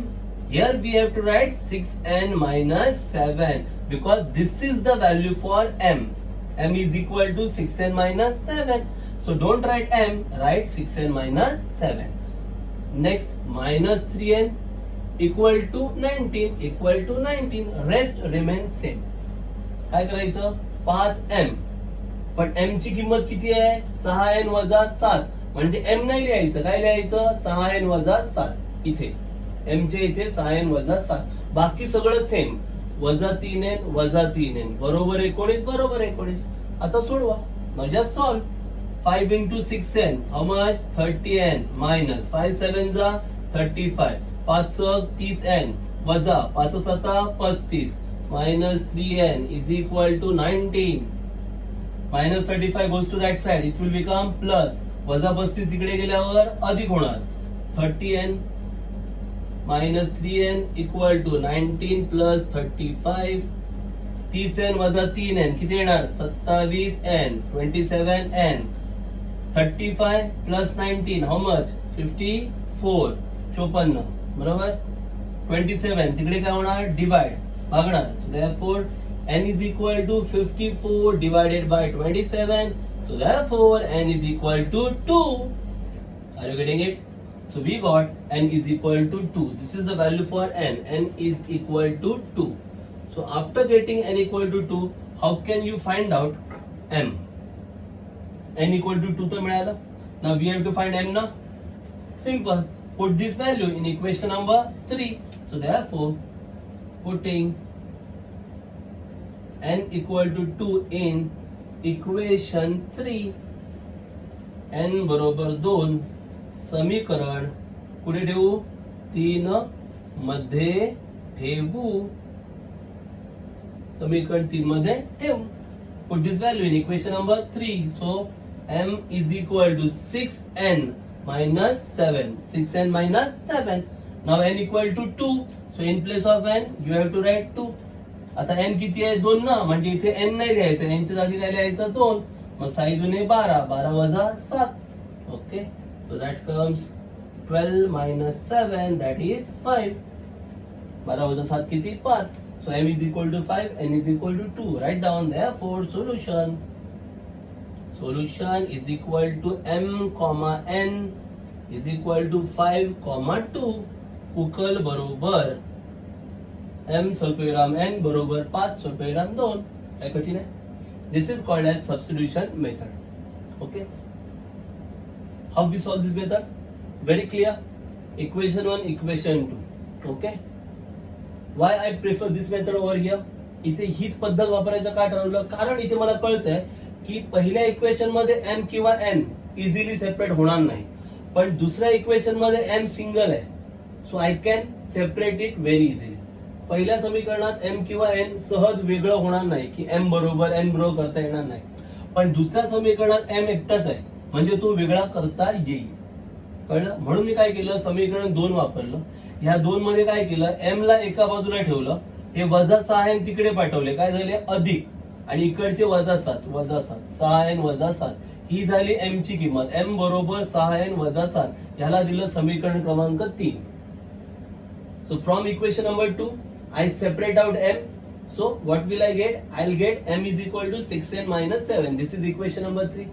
Here we have to write 6n minus 7 because this is the value for m. M is equal to 6n minus 7. So don't write m, write 6n minus 7. Next, minus 3n equal to 19. Rest remains same. काय करायचं? 5m. पण m ची किंमत किती आहे? 6n वजा 7. म्हणजे m नाही लिहायचं, काय लिहायचं? 6n वजा 7. इथे m चे इथे 6n वजा 7. बाकी सगळं सेम. वजा 3n वजा 3n बरोबर 19 बरोबर 19. आता सोडवा. Now just solve. 5 into 6n how much? 30n minus 5 7 जा 35. 5 30n वजा 5 7 35 minus 3n is equal to 19. Minus 35 goes to that side. It will become plus. वजा 35 तिकडे गेल्यावर अधिक होणार. 30n minus 3n equal to 19 plus 35. 30n वजा 3n किती येणार? 27n 27n. 35 plus 19 how much? 54 54 बरोबर. 27 तिकडे काय होणार? डिवाइड भागणार. So therefore n is equal to 54 divided by 27. So therefore n is equal to 2. Are you getting it? So we got n is equal to 2. This is the value for n. N is equal to 2. So after getting n equal to 2, how can you find out m? N equal to 2 तो मिळाला. Now we have to find m ना. Simple. Put this value in equation number 3. So therefore, putting n equal to 2 in equation 3, n बरोबर 2 समीकरण कुठे ठेवू? 3 मध्ये ठेवू. समीकरण 3 मध्ये ठेवू. Put this value in equation number 3. So m is equal to 6n minus 7. 6n minus 7. Now n equal to 2. So in place of n you have to write 2. आता n किती आहे? 2 ना. म्हणजे इथे n नाही लिहायचं. n च्या जागी काय लिहायचं? 2. मग 6 दुने 12. 12 वजा 7. Okay. So that comes 12 minus 7, that is 5. 12 वजा 7 किती? 5. So m is equal to 5, n is equal to 2. Write down therefore solution. Solution is equal to m comma n is equal to 5 comma 2. उकल बरोबर m स्वल्पविराम n बरोबर 5 स्वल्पविराम 2. काय कठीण आहे? This is called as substitution method. Okay. How we solve this method? Very clear. Equation 1, equation 2. Okay. Why I prefer this method over here? इथे हीच पद्धत वापरायचं का ठरवलं? कारण इथे मला कळतंय की पहिल्या इक्वेशन मध्ये m किंवा n इझिली सेपरेट होणार नाही, पण दुसऱ्या इक्वेशन मध्ये m सिंगल आहे. So I can separate it very easily. पहिल्या समीकरणात m किंवा n सहज वेगळं होणार नाही की m बरोबर n बरोबर करता येणार नाही, पण दुसऱ्या समीकरणात m एकटाच आहे म्हणजे तो वेगळा करता येईल. कळलं? म्हणून मी काय केलं? समीकरण 2 वापरलं. ह्या 2 मध्ये काय केलं? m ला एका बाजूला ठेवलं. हे वजा 6n तिकडे पाठवले. काय झाले? अधिक. आणि इकडचे वजा 7 वजा 7 6n वजा 7 ही झाली m ची किंमत. m बरोबर 6n वजा 7. याला दिलं समीकरण क्रमांक 3. So from equation number 2 I separate out m. So what will I get? I'll get m is equal to 6n minus 7. This is equation number 3.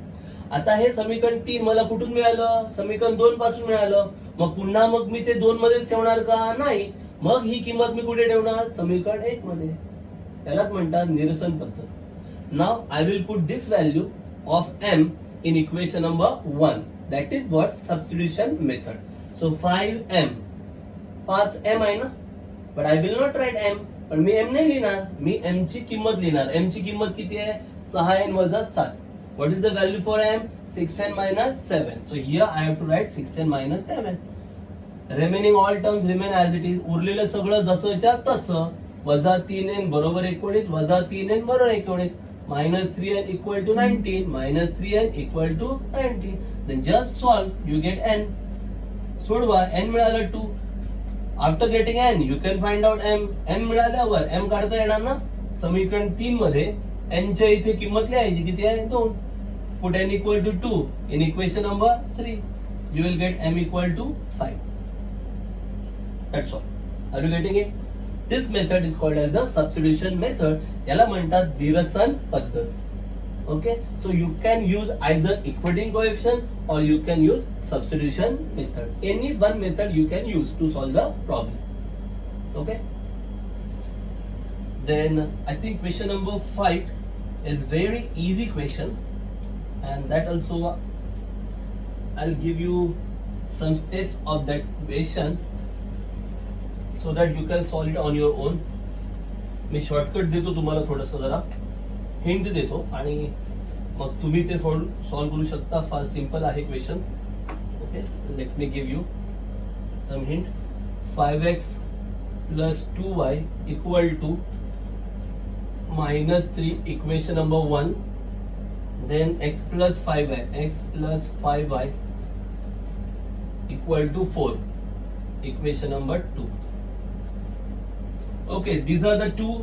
आता हे समीकरण 3 मला कुठून मिळालं? समीकरण 2 पासून मिळालं. मग पुन्हा मग मी ते 2 मध्येच ठेवणार का? नाही. मग ही किंमत मी कुठे ठेवणार? समीकरण 1 मध्ये. त्यालाच म्हणतात निरसन पद्धत. Now I will put this value of m in equation number 1. That is what? Substitution method. So 5m. 5m आहे ना? But I will not write m. पण मी m नाही लिहिणार. मी m ची किंमत लिहिणार. m ची किंमत किती आहे? 6n वजा 7. What is the value for m? 6n minus 7. So here I have to write 6n minus 7. Remaining all terms remain as it is. उरलेलं सगळं जसंच्या तसं. वजा 3n बरोबर 19. वजा 3n बरोबर 19. Minus 3n equal to 19. Minus 3n equal to 19. Then just solve. You get n. सोडवा. n मिळालं 2. After getting n, you can find out m. n मिळाल्यावर m काढता येणार ना? समीकरण 3 मध्ये n च्या इथे किंमत लिहायची किती आहे? 2. Put n equal to 2 in equation number 3. You will get m equal to 5. That's all. Are you getting it? This method is called as the substitution method. याला म्हणतात निरसन पद्धत. Okay, so you can use either equating coefficient or you can use substitution method. Any one method you can use to solve the problem. Okay. Then I think question number 5 is very easy question, and that also I'll give you some steps of that question so that you can solve it on your own. Me shortcut देतो तुम्हाला, थोडंसं जरा hint देतो आणि मग तुम्ही ते solve करू शकता. फार सिंपल आहे question. Okay, let me give you some hint. 5x plus 2y equal to minus 3, equation number 1. Then x plus 5y, x plus 5y equal to 4, equation number 2. Okay, these are the two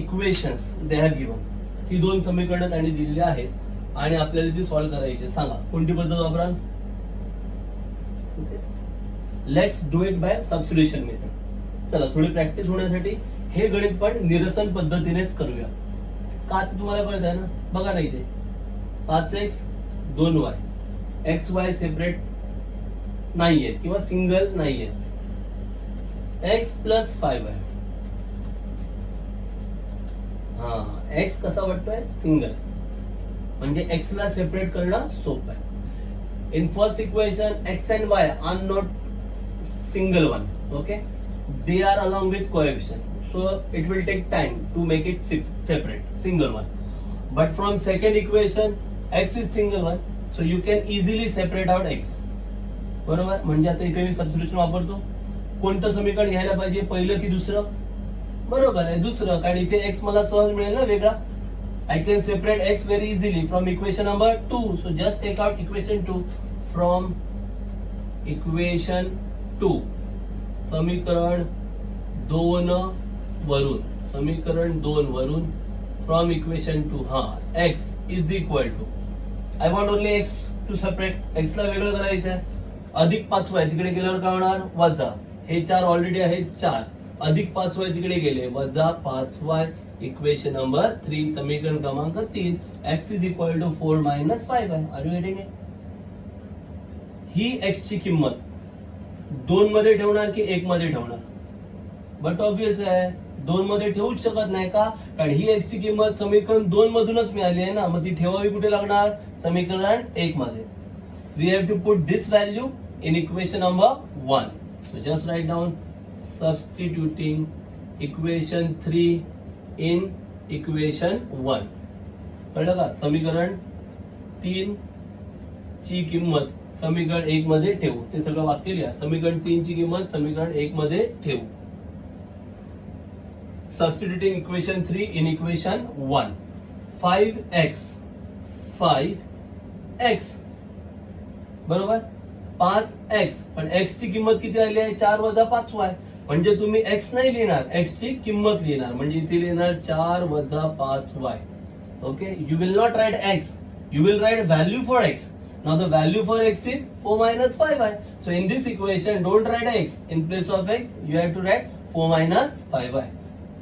equations they have given. ही दोन समीकरणं त्यांनी दिलेली आहेत आणि आपल्याला ती solve करायची. सांगा कोणती पद्धत वापराल? Let's do it by substitution method. चला थोडी प्रॅक्टिस होण्यासाठी हे गणित पण निरसन पद्धतीनेच करूया. का ते तुम्हाला कळत आहे ना? बघा ना इथे 5x 2y, x Y separate नाहीये किंवा सिंगल नाहीये. x plus 5y. हा, x कसा वाटतोय? सिंगल. म्हणजे x ला सेपरेट करणं सोपं आहे. In first equation x and y are not single one. Okay, they are along with coefficient, so it will take time to make it separate, single one. But from second equation x is single one, so you can easily separate out x. बरोबर. म्हणजे आता इथे मी substitution वापरतो. कोणतं समीकरण घ्यायला पाहिजे, पहिलं की दुसरं? बरोबर आहे दुसरं, कारण इथे x मला सहज मिळेल ना वेगळा. I can separate x very easily from equation number 2. So just take out equation 2 from equation 2. समीकरण 2 वरून, समीकरण 2 वरून from equation 2. हा, x is equal to, I want only x to separate. x ला वेगळं करायचं आहे. अधिक 5y तिकडे गेल्यावर काय होणार? वजा. हे 4 ऑलरेडी आहे 4. अधिक 5y तिकडे गेले, वजा 5y. इक्वेशन नंबर 3, समीकरण क्रमांक 3. x is equal to 4 minus 5y. Are you getting it? He x ची किंमत 2 मध्ये ठेवणार की 1 मध्ये ठेवणार? बट ऑब्वियस आहे 2 मध्ये ठेवूच शकत नाही. का? कारण ही x ची किंमत समीकरण 2 मधूनच मिळाली आहे ना. मग ती ठेवावी कुठे लागणार? समीकरण 1 मध्ये. We have to put this value in equation number 1. So just write down substituting equation 3 in equation 1. कळलं का? समीकरण 3 ची किंमत समीकरण 1 मध्ये ठेवू. ते सगळं वाक्य लिहा. समीकरण 3 ची किंमत समीकरण 1 मध्ये ठेवू. Substituting equation 3 in equation 1. 5x बरोबर 5x. पण x ची किंमत किती आली आहे? 4 वजा 5y. म्हणजे तुम्ही x नाही लिहिणार, x ची किंमत लिहिणार. म्हणजे इथे लिहिणार 4 वजा 5y. Okay, you will not write x, you will write value for x. Now the value for x is 4 minus 5y. So in this equation don't write x. In place of x you have to write 4 minus 5y.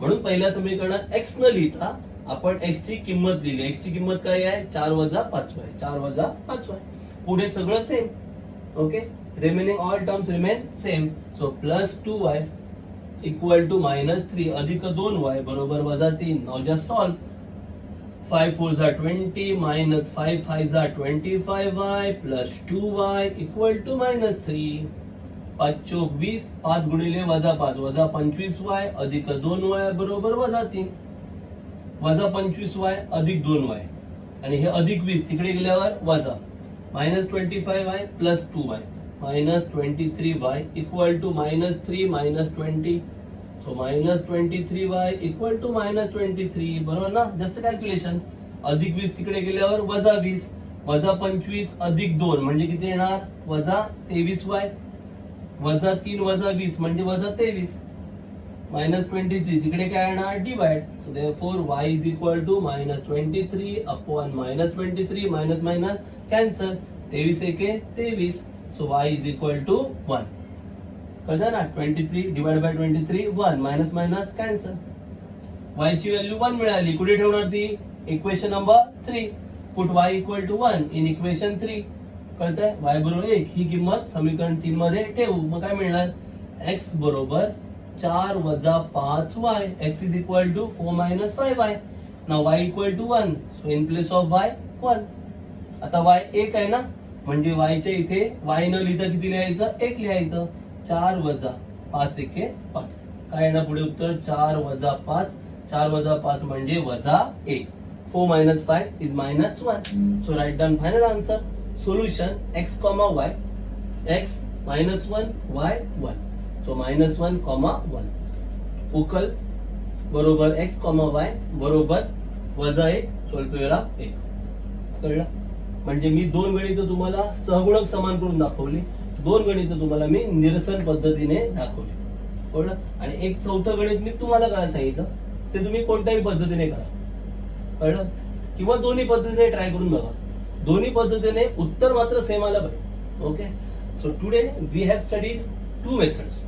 म्हणून पहिल्या समीकरणात x न लिहिता आपण x ची किंमत लिहिली. x ची किंमत काय आहे? 4 वजा 5y. 4 वजा 5y. पुढे सगळं same. Okay, remaining all terms remain same. So plus 2y equal to -3 अधिक 2y बरोबर वजा 3. Now just solve. 5 4 जा 20 minus 5 5 जा 25y plus 2y equal to -3. 5 चौक 20, 5 गुणिले वजा 5 वजा 25y अधिक 2y बरोबर वजा 3. वजा 25y अधिक 2y आणि हे अधिक 20 तिकडे गेल्यावर वजा -25y plus 2y -23y equal to -3 -20. So -23y equal to -23 बरोबर ना. Just calculation. अधिक 20 तिकडे गेल्यावर वजा 20 वजा 25 अधिक 2 म्हणजे किती येणार? वजा 23y. वजा 3 वजा 20 म्हणजे वजा 23. -23 तिकडे काय येणार? Divide. So therefore y is equal to -23 upon -23 minus minus cancel. 23 एके 23. So y is equal to 1. कळतं ना? 23 divide by 23 1 minus minus cancel. y ची व्हॅल्यू 1 मिळाली. कुठे ठेवणार ती? Equation number 3. Put y equal to 1 in equation 3. कळतंय? y बरोबर 1 ही किंमत समीकरण 3 मध्ये ठेवू. मग काय मिळणार? x बरोबर 4 वजा 5y. x is equal to 4 minus 5y. Now y equal to 1. So in place of y 1. आता y 1 आहे ना, म्हणजे y च्या इथे y न लिहिता किती लिहायचं? 1 लिहायचं. 4 वजा 5 एके 5. काय येणार पुढे उत्तर? 4 वजा 5. 4 वजा 5 म्हणजे वजा 1. 4 minus 5 is -1. So write down final answer. Solution x, y. x -1 y 1. So -1, 1. उकल बरोबर x, y बरोबर वजा 1 स्वल्पविराम 1. कळलं? म्हणजे मी 2 गणितं तुम्हाला सहगुणक समान करून दाखवली. 2 गणितं तुम्हाला मी निरसन पद्धतीने दाखवली. कळलं? आणि एक चौथं गणित मी तुम्हाला काय सांगितलं ते तुम्ही कोणत्याही पद्धतीने करा. कळलं? किंवा दोन्ही पद्धतीने ट्राय करून बघा. दोन्ही पद्धतीने उत्तर मात्र सेम आलं पाहिजे. Okay, so today we have studied 2 methods,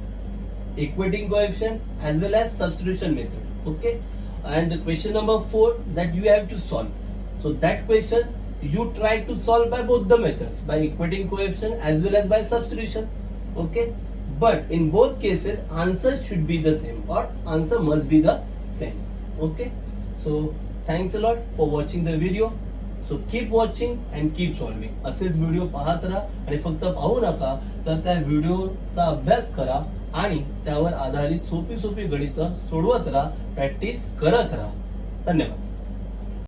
equating coefficient as well as substitution method. Okay, and question number 4 that you have to solve. So that question you try to solve by both the methods, by equating coefficient as well as by substitution. Okay, but in both cases answer should be the same or answer must be the same. Okay, so thanks a lot for watching the video. So keep watching and keep solving. असेच video पाहत राहा आणि फक्त पाहू नका तर त्या व्हिडिओचा अभ्यास करा आणि त्यावर आधारित सोपी सोपी गणितं सोडवत राहा, प्रॅक्टिस करत राहा. धन्यवाद.